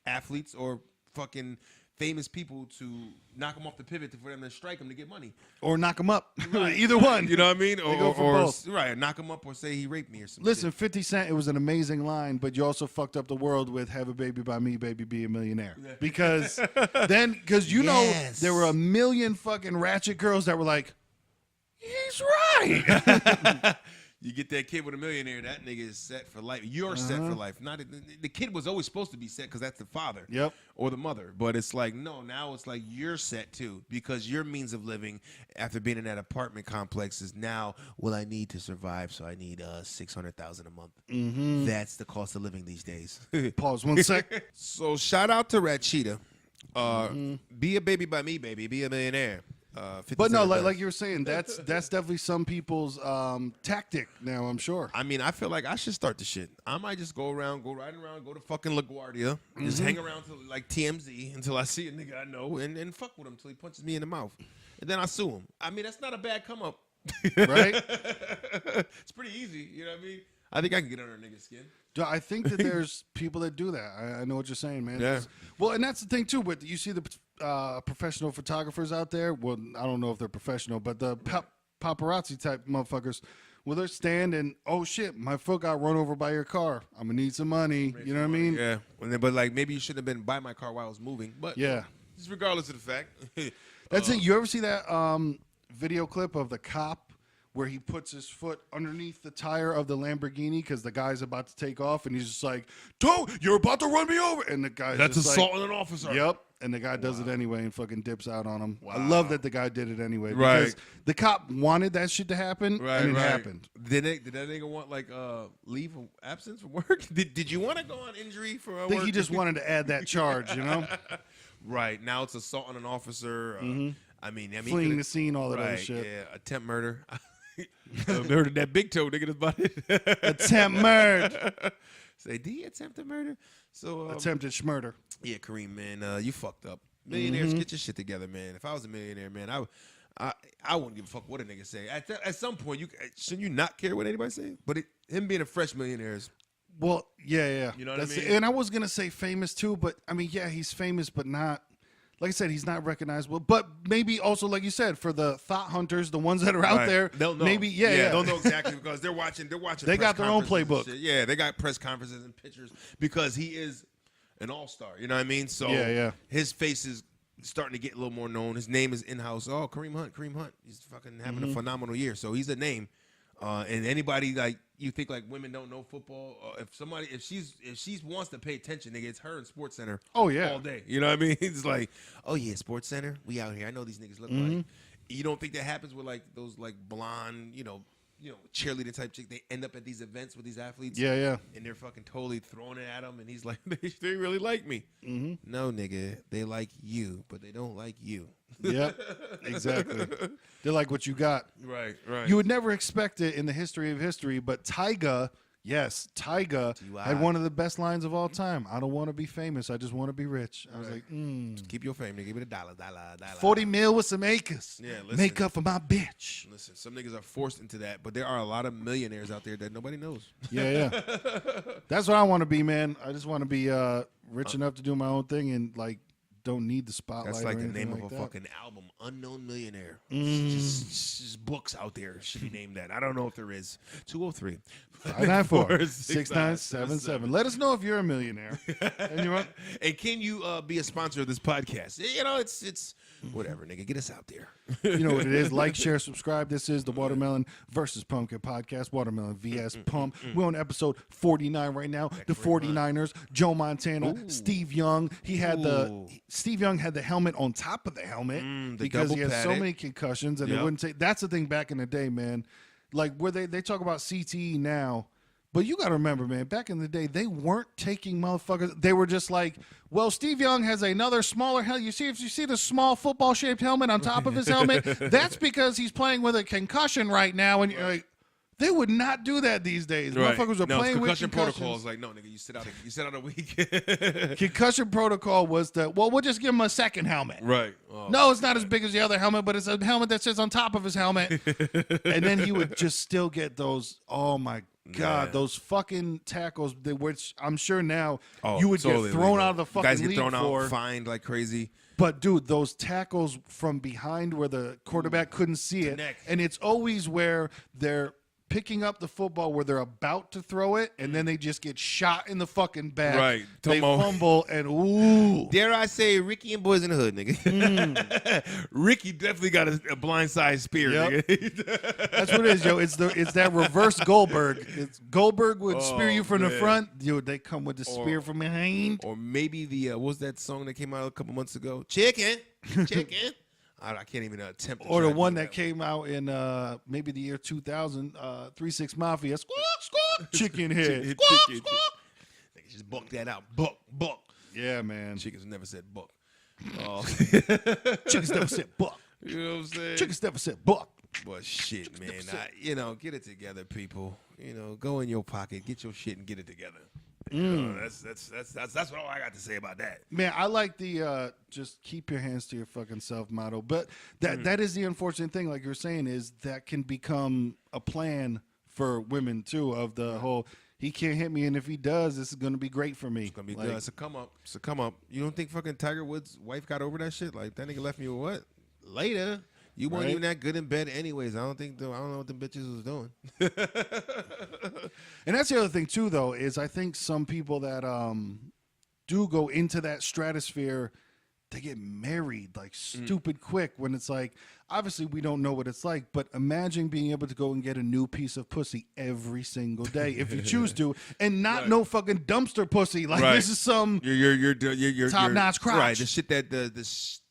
athletes or fucking famous people to knock them off the pivot for them to strike them to get money.
Or knock them up. Either one.
You know what I mean?
Or go for both.
Right, knock them up or say he raped me or something.
Listen, 50 Cent, it was an amazing line, but you also fucked up the world with have a baby by me, baby, be a millionaire. Yeah. Because there were a million fucking ratchet girls that were like, he's right.
You get that kid with a millionaire, that nigga is set for life. You're set for life. Not the kid was always supposed to be set because that's the father or the mother. But it's like, no, now it's like you're set too because your means of living after being in that apartment complex is now, well, I need to survive, so I need $600,000 a month. That's the cost of living these days.
Pause 1 sec.
So shout out to Rachida. Be a baby by me, baby. Be a millionaire.
But no, like you were saying, that's definitely some people's tactic now, I'm sure.
I mean, I feel like I should start the shit. I might just go riding around, go to fucking LaGuardia, just hang around to like TMZ until I see a nigga I know and fuck with him until he punches me in the mouth. And then I sue him. I mean, that's not a bad come up.
Right?
It's pretty easy, you know what I mean? I think I can get under a nigga's skin.
I think that there's people that do that. I know what you're saying, man.
Yeah.
Well, and that's the thing, too. But you see the professional photographers out there. Well, I don't know if they're professional, but the paparazzi type motherfuckers, well, they're standing, oh, shit, my foot got run over by your car. I'm going to need some money. You know what I mean?
Yeah. But, like, maybe you shouldn't have been by my car while I was moving. But,
yeah.
Just regardless of the fact.
That's it. You ever see that video clip of the cop where he puts his foot underneath the tire of the Lamborghini because the guy's about to take off, and he's just like, you're about to run me over. And the guy's
That's
just
assaulting an officer.
Yep. And the guy does it anyway and fucking dips out on him. Wow. I love that the guy did it anyway.
Right.
Because the cop wanted that shit to happen, and it happened.
Did that nigga want, like, leave of absence from work? Did you want to go on injury for
I think
work?
he just wanted to add that charge, you know?
Right. Now it's assaulting an officer. I mean,
fleeing the scene, all that other
right,
shit.
Yeah, attempt murder. Murder that big toe nigga that's about it.
Attempt murder.
Say, did he attempt to murder? So
attempted schmurder.
Yeah, Kareem, man, you fucked up. Millionaires, get your shit together, man. If I was a millionaire, man, I wouldn't give a fuck what a nigga say. At some point, shouldn't you not care what anybody say? But him being a fresh millionaire is.
Well, yeah.
You know what I mean?
And I was gonna say famous too, but I mean, yeah, he's famous, but not. Like I said, he's not recognizable, but maybe also, like you said, for the thought hunters, the ones that are out there,
they'll know.
Maybe,
they'll know exactly because they're watching.
They got their own playbook.
Yeah, they got press conferences and pictures because he is an all-star. You know what I mean? So his face is starting to get a little more known. His name is in-house. Oh, Kareem Hunt. He's fucking having a phenomenal year. So he's a name. And anybody like you think like women don't know football, if she wants to pay attention, nigga, it's her in Sports Center.
Oh yeah,
all day. You know what I mean? It's like, oh yeah, Sports Center, we out here. I know these niggas look like. You don't think that happens with like those like blonde, cheerleader type chick. They end up at these events with these athletes.
Yeah.
And they're fucking totally throwing it at him. And he's like, they really like me.
Mm-hmm.
No, nigga, they like you, but they don't like you.
Yep, exactly. They like what you got.
Right.
You would never expect it in the history of history, but Tyga had one of the best lines of all time. I don't want to be famous. I just want to be rich. I was like,
Just keep your fame, nigga. Give it $1.
40 mil with some acres.
Yeah, listen.
Make up for my bitch.
Listen, some niggas are forced into that, but there are a lot of millionaires out there that nobody knows.
Yeah. That's what I want to be, man. I just want to be rich enough to do my own thing and like don't need the spotlight.
That's like
or
the name
like
of a
that.
fucking album, Unknown Millionaire. Just books out there should be named that. I don't know if there is. 203
594 6977. Let us know if you're a millionaire.
And can you be a sponsor of this podcast? It's whatever, nigga. Get us out there.
You know what it is. Like, share, subscribe. This is the Watermelon versus Pumpkin podcast. Watermelon vs. Pump. We're on episode 49 right now. The 49ers, Joe Montana, Steve Young. Steve Young had the helmet on top of the helmet because he has so many concussions, and they wouldn't say. That's the thing back in the day, man. Like where they talk about CTE now. But you got to remember, man, back in the day, they weren't taking motherfuckers. They were just like, well, Steve Young has another smaller helmet. If you see the small football-shaped helmet on top of his helmet, that's because he's playing with a concussion right now. And you're like, they would not do that these days.
Right.
Motherfuckers are playing with concussion
protocols. Like, no, nigga, you sit out a week.
Concussion protocol was we'll just give him a second helmet.
Right.
Oh, no, it's not as big as the other helmet, but it's a helmet that sits on top of his helmet. And then he would just still get those, oh, my God, those fucking tackles, which I'm sure now you would get thrown out of the fucking league.
Guys get thrown out, fined like crazy.
But, dude, those tackles from behind where the quarterback couldn't see it, and it's always where they're picking up the football where they're about to throw it, and then they just get shot in the fucking back.
Right.
They fumble, and ooh.
Dare I say Ricky and Boys in the Hood, nigga. Ricky definitely got a blindside spear, nigga.
That's what it is, yo. It's that reverse Goldberg. It's Goldberg would spear you from the front. Yo, they come with the spear from behind.
Or maybe what was that song that came out a couple months ago? Chicken. I can't even attempt to.
Or the one that came out in maybe the year 2000, 3-6 Mafia. Squawk, squawk, chicken head. Squawk, squawk.
They just buck that out. Buck.
Yeah, man.
Chickens never said buck. Oh.
Chickens never said buck.
You know what I'm saying?
Chickens never said buck.
But shit, man. Get it together, people. Go in your pocket, get your shit, and get it together. That's what all I got to say about that.
Man, I like the just keep your hands to your fucking self motto. But that is the unfortunate thing, like you're saying, is that can become a plan for women too, of the whole he can't hit me, and if he does, this is gonna be great for me.
It's gonna be good. It's a come up. You don't think fucking Tiger Woods' wife got over that shit? Like that nigga left me with what? Later. You weren't even that good in bed anyways. I don't know what them bitches was doing.
And that's the other thing too, though, is I think some people that do go into that stratosphere, they get married like stupid quick when it's like, obviously we don't know what it's like, but imagine being able to go and get a new piece of pussy every single day if you choose to, and not no fucking dumpster pussy. Like this is some
your
top-notch crotch.
Right, the shit that the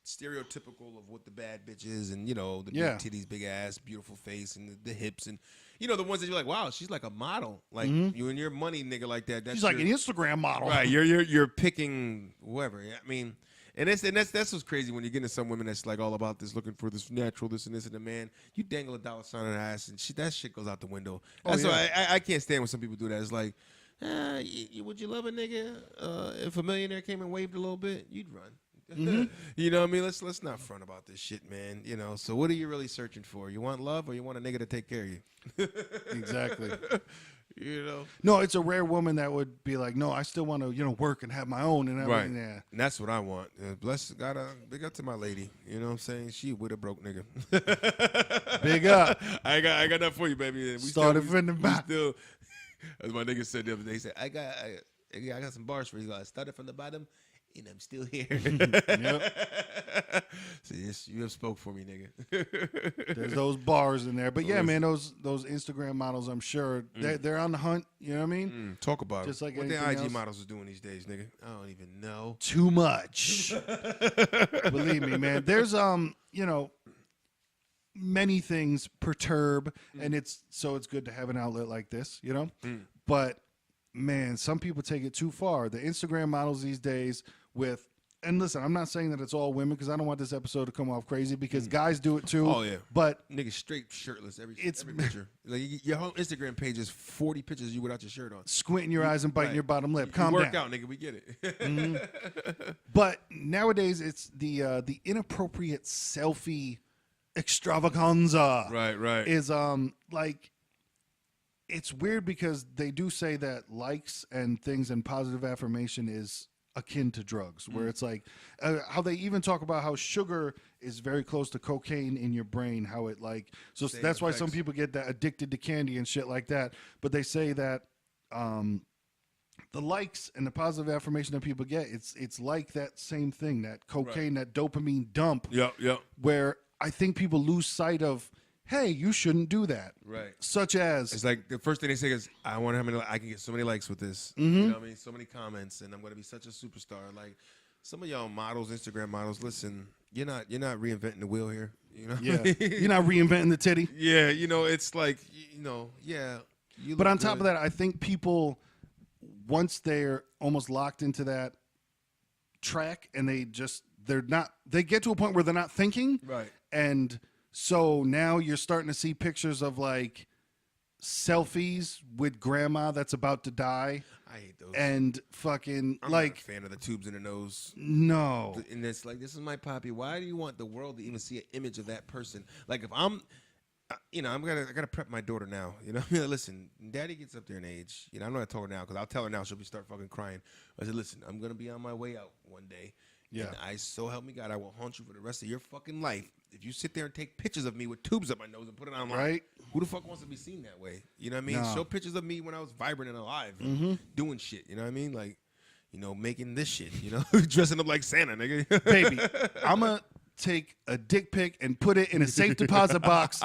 stereotypical of what the bad bitch is, and the big titties, big ass, beautiful face, and the hips, and the ones that you're like, wow, she's like a model, like you and your money nigga like that. That's
she's like an Instagram model,
right? You're picking whoever. I mean, and that's what's crazy when you get into some women that's like all about this, looking for this natural, this and this, and the man, you dangle a dollar sign on her ass, and that shit goes out the window. That's why I can't stand when some people do that. It's like, would you love a nigga if a millionaire came and waved a little bit? You'd run. You know what I mean? Let's not front about this shit, man. So what are you really searching for? You want love, or you want a nigga to take care of you?
Exactly. No, it's a rare woman that would be like, no, I still want to work and have my own and everything.
Right.
Yeah.
And that's what I want. Bless God, big up to my lady. You know what I'm saying? She with a broke nigga.
Big up.
I got that for you, baby.
Started from the bottom.
As my nigga said the other day, he said, I got some bars for you. I started from the bottom, and I'm still here. So yes, you have spoke for me, nigga.
There's those bars in there, but yeah, man, those Instagram models, I'm sure they're on the hunt. You know what I mean?
Talk about
just
it.
Like
what the IG
else?
models are doing these days, nigga? I don't even know.
Too much. Believe me, man. There's many things perturb, and it's good to have an outlet like this, you know. But man, some people take it too far. The Instagram models these days with. And listen, I'm not saying that it's all women because I don't want this episode to come off crazy because guys do it too.
Oh yeah,
but
niggas straight shirtless every picture. Like your whole Instagram page is 40 pictures of you without your shirt on,
squinting your eyes and biting your bottom lip. Calm
down. Work
down.
out, nigga. We get it.
But nowadays it's the inappropriate selfie extravaganza.
Right.
Is like it's weird because they do say that likes and things and positive affirmation is akin to drugs, where it's like how they even talk about how sugar is very close to cocaine in your brain, how it like that's why some people get that addicted to candy and shit like that. But they say that the likes and the positive affirmation that people get, it's like that same thing, that cocaine, that dopamine dump.
Yep.
Where I think people lose sight of, hey, you shouldn't do that.
Right.
Such as
it's like the first thing they say is, I wonder how many I can get so many likes with this. You know what I mean? So many comments, and I'm gonna be such a superstar. Like some of y'all models, Instagram models, listen, you're not reinventing the wheel here. You know?
Yeah. You're not reinventing the titty.
Yeah, it's like, yeah.
But on top of that, I think people, once they're almost locked into that track and they get to a point where they're not thinking.
Right.
And so now you're starting to see pictures of like selfies with grandma that's about to die.
I hate those.
And fucking
I'm
like
not a fan of the tubes in the nose.
No.
And it's like, this is my poppy. Why do you want the world to even see an image of that person? Like if I'm, I gotta prep my daughter now. Listen, Daddy gets up there in age. I'm not gonna tell her now because I'll tell her now she'll start fucking crying. I said, listen, I'm gonna be on my way out one day. Yeah. And so help me God, I will haunt you for the rest of your fucking life. If you sit there and take pictures of me with tubes up my nose and put it online, right? Who the fuck wants to be seen that way? You know what I mean? No. Show pictures of me when I was vibrant and alive, doing shit. You know what I mean? Like, making this shit. Dressing up like Santa, nigga.
Baby, I'ma take a dick pic and put it in a safe deposit box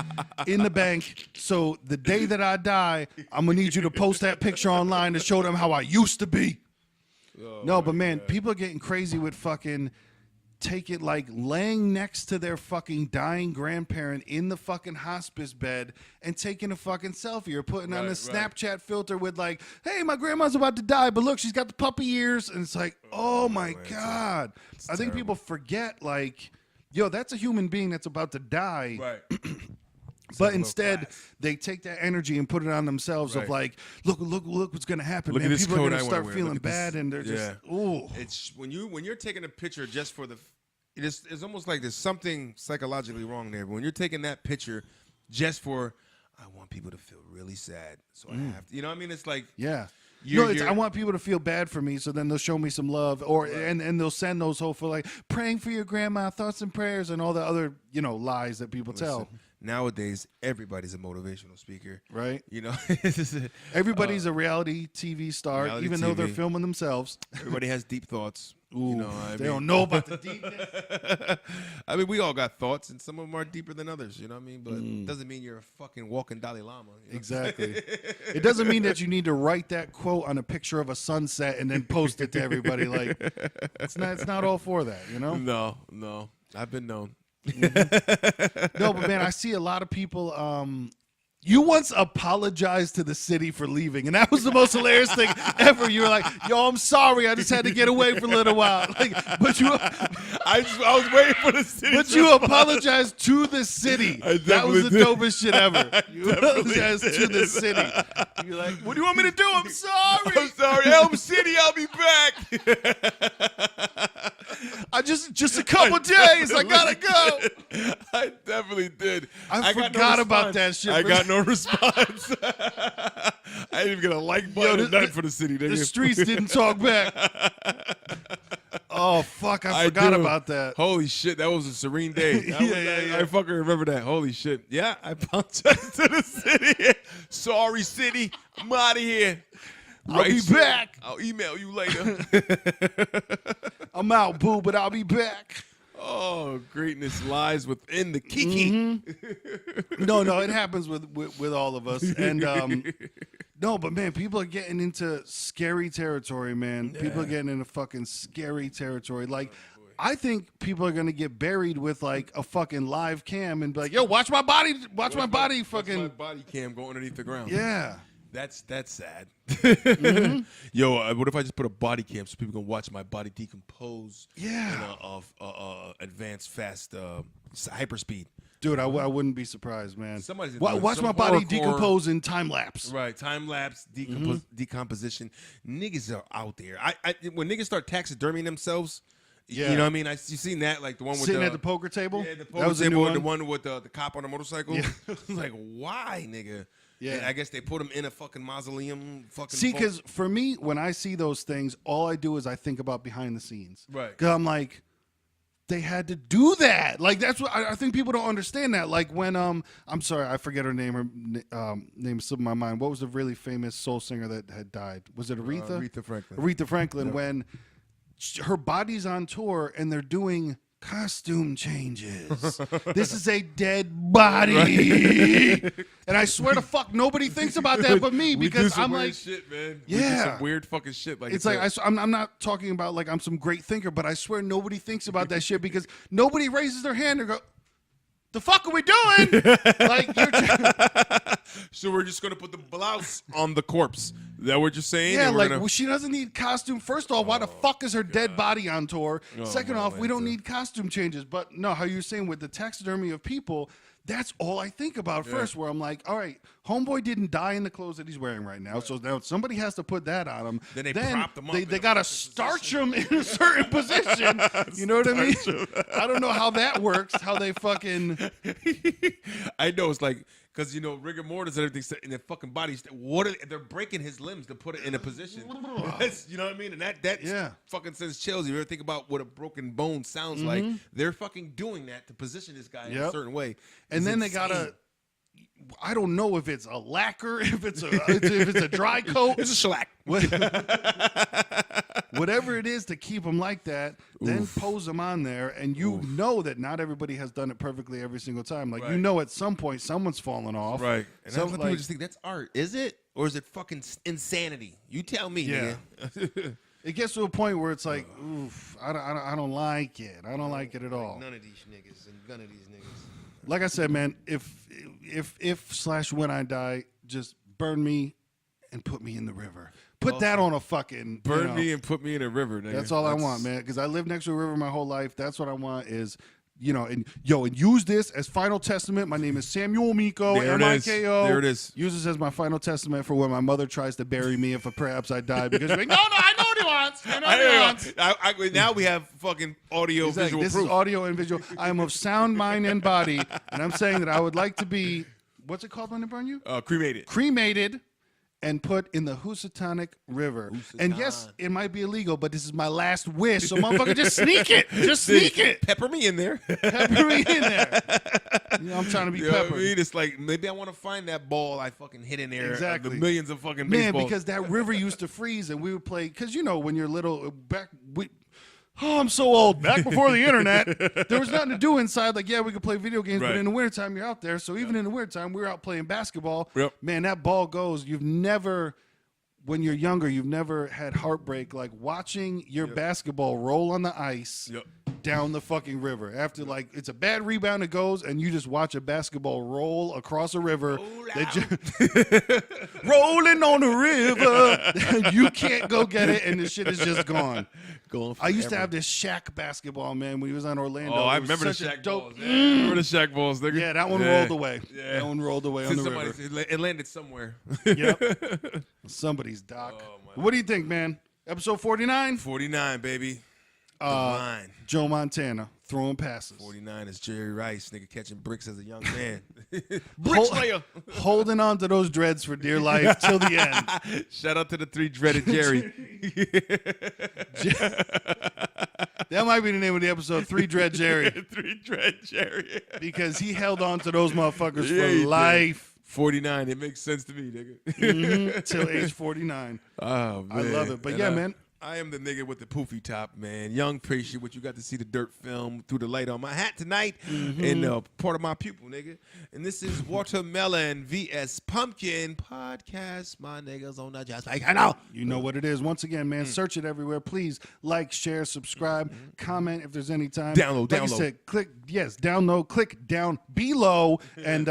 in the bank. So the day that I die, I'm gonna need you to post that picture online to show them how I used to be. Oh, no, but man, people are getting crazy with fucking laying next to their fucking dying grandparent in the fucking hospice bed and taking a fucking selfie or putting on a Snapchat filter with like, hey, my grandma's about to die, but look, she's got the puppy ears. And it's like, oh my God. I think people forget like, yo, that's a human being that's about to die. Right. But instead, they take that energy and put it on themselves of like, look what's going to happen, man. People are going to start feeling bad, and they're just, ooh.
It's when you're taking a picture just for it's almost like there's something psychologically wrong there. But when you're taking that picture just for, I want people to feel really sad, so I have to, I mean? It's like, I want people to feel bad for me, so then they'll show me some love, and they'll send those hopeful like praying for your grandma, thoughts and prayers, and all the other lies that people tell. Nowadays, everybody's a motivational speaker,
right? Everybody's a reality TV star, even though they're filming themselves.
Everybody has deep thoughts.
Ooh, they don't know about the deepness.
I mean, we all got thoughts, and some of them are deeper than others. You know what I mean? But it doesn't mean you're a fucking walking Dalai Lama.
Exactly. It doesn't mean that you need to write that quote on a picture of a sunset and then post it to everybody. Like, it's not all for that.
No. I've been known.
No, but man, I see a lot of people. You once apologized to the city for leaving, and that was the most hilarious thing ever. You were like, "Yo, I'm sorry, I just had to get away for a little while." Like, but
I was waiting for the city.
But you apologized to the city. That was the dopest shit ever. You apologized to the city. You're like, "What do you want me to do? I'm sorry.
Elm City, I'll be back."
I just a couple days. I gotta go.
I definitely did.
I forgot about that shit.
I got no response. I didn't even get a like button or nothing for the city.
The streets didn't talk back. Oh fuck! I forgot about that.
Holy shit! That was a serene day. I fucking remember that. Holy shit! Yeah, I apologize to the city. Sorry, city. I'm out of here.
I'll be back.
I'll email you later.
I'm out, boo, but I'll be back.
Oh, greatness lies within the kiki.
Mm-hmm. No, it happens with all of us. And no, but man, people are getting into scary territory, man. Yeah. People are getting into fucking scary territory. Like, I think people are gonna get buried with like a fucking live cam and be like, "Yo, watch my body, watch my body, fucking
my body cam go underneath the ground."
Yeah.
That's sad. Mm-hmm. Yo, what if I just put a body cam so people can watch my body decompose?
Yeah.
In advanced, fast, hyperspeed.
Dude, I wouldn't be surprised, man.
Somebody's
watch my body decompose in time lapse.
Right, time lapse, decomposition. Niggas are out there. When niggas start taxidermying themselves, you know what I mean? You seen that, like the one with
sitting at the poker table?
Yeah, the poker table, the one with the cop on the motorcycle. Yeah. Like, why, nigga? Yeah, and I guess they put him in a fucking mausoleum. See,
because for me, when I see those things, all I do is I think about behind the scenes.
Right.
Because I'm like, they had to do that. Like, that's what I think people don't understand that. Like when I'm sorry, I forget her name. Her name is slipping my mind. What was the really famous soul singer that had died? Was it Aretha?
Aretha Franklin.
Aretha Franklin.
Yep.
When her body's on tour and they're doing costume changes. This is a dead body. Right. And I swear to fuck, nobody thinks about that but me, because I'm like,
shit, man.
Yeah,
we do some weird fucking shit. Like
it's like I'm not talking about like I'm some great thinker, but I swear nobody thinks about that shit because nobody raises their hand and go, "The fuck are we doing?" Like,
so we're just gonna put the blouse on the corpse. Is that what you're saying?
Yeah, like well, she doesn't need costume. First off, why the fuck is her dead body on tour? Second off, we don't need costume changes. But no, how you're saying with the taxidermy of people, that's all I think about first. Where I'm like, all right, homeboy didn't die in the clothes that he's wearing right now, so now somebody has to put that on him.
Then they prop them up.
They gotta starch him in a certain position. You know what I mean? I don't know how that works. How they fucking.
I know it's like. Because, you know, rigor mortis and everything in their fucking bodies, they're breaking his limbs to put it in a position. You know what I mean? And that fucking sends chills. You ever think about what a broken bone sounds like? They're fucking doing that to position this guy in a certain way.
And then they gotta, I don't know if it's a lacquer, if it's a dry coat.
It's a shellac.
Whatever it is to keep them like that, then pose them on there, and you know that not everybody has done it perfectly every single time. Like, you know at some point someone's fallen off.
Right. And some people just think, that's art. Is it? Or is it fucking insanity? You tell me, nigga.
It gets to a point where it's like, oof, I don't like it. I don't like it at all.
None of these niggas and none of these niggas.
Like I said, man, if/when I die, just burn me and put me in the river. Put that on a fucking...
Burn me and put me in a river, nigga.
That's all I want, man, because I lived next to a river my whole life. That's what I want is... You know, and use this as final testament. My name is Samuel Miko, M-I-K-O.
There it is.
Use this as my final testament for when my mother tries to bury me if perhaps I die. Because you're like, no, I know what he wants. I know what he wants.
Now we have fucking audio, visual
this
proof.
Is audio and visual. I am of sound mind and body, and I'm saying that I would like to be, what's it called when they burn you?
Cremated.
Cremated. And put in the Housatonic River. And yes, it might be illegal, but this is my last wish. So motherfucker, just sneak it. Just sneak it.
Pepper me in there.
Pepper me in there. You know, I'm trying to be peppered.
Know what I mean? It's like, maybe I want to find that ball I fucking hit in there.
Exactly.
The millions of fucking
baseballs.
Man,
because that river used to freeze and we would play, because you know, when you're little, I'm so old. Back before the internet, there was nothing to do inside. Like, yeah, we could play video games, but in the wintertime, you're out there. So even in the wintertime, we're out playing basketball.
Yep.
Man, that ball goes. When you're younger, you've never had heartbreak like watching your basketball roll on the ice down the fucking river. After, like, it's a bad rebound, it goes, and you just watch a basketball roll across a river. Rolling on the river. You can't go get it, and the shit is just gone. I used to have this Shaq basketball, man, when he was on Orlando.
Oh, I remember the Shaq balls. Yeah. Remember the Shaq balls, nigga?
Yeah, that one rolled away. Yeah. That one rolled away on the river.
It landed somewhere.
Yep. Somebody's dock. Oh, what do you think, man? Episode 49?
49, baby.
Joe Montana throwing passes.
49 is Jerry Rice, nigga, catching bricks as a young man. Bricklayer.
Holding on to those dreads for dear life till the end.
Shout out to the 3 dreaded Jerry.
That might be the name of the episode, 3 Dread Jerry.
3 Dread Jerry.
Because he held on to those motherfuckers for life.
49, it makes sense to me, nigga.
Till age 49.
Oh, man.
I love it. But man.
I am the nigga with the poofy top, man. Young, appreciate what you got to see the dirt film through the light on my hat tonight, and part of my pupil, nigga. And this is Watermelon vs. Pumpkin podcast. My niggas on the just like I know.
You know what it is. Once again, man, search it everywhere. Please like, share, subscribe, comment if there's any time.
Download.
I said, download, click down below, and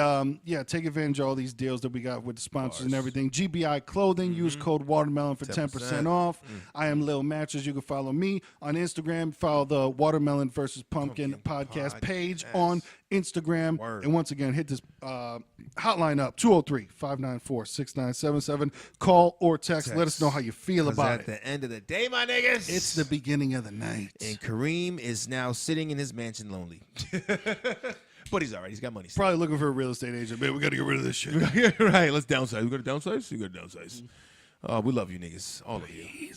take advantage of all these deals that we got with the sponsors and everything. GBI Clothing, use code Watermelon for 10% off. I am Lil Matches. You can follow me on Instagram. Follow the Watermelon versus Pumpkin podcast page on Instagram. And once again, hit this hotline up, 203-594-6977. Call or text. Let us know how you feel about
it. At the end of the day, my niggas,
it's the beginning of the night.
And Kareem is now sitting in his mansion lonely. But he's all right. He's got money.
Probably looking for a real estate agent. Man, we got to get rid of this shit.
Right. Let's downsize. We got to downsize? You got to downsize. We love you niggas. All of you.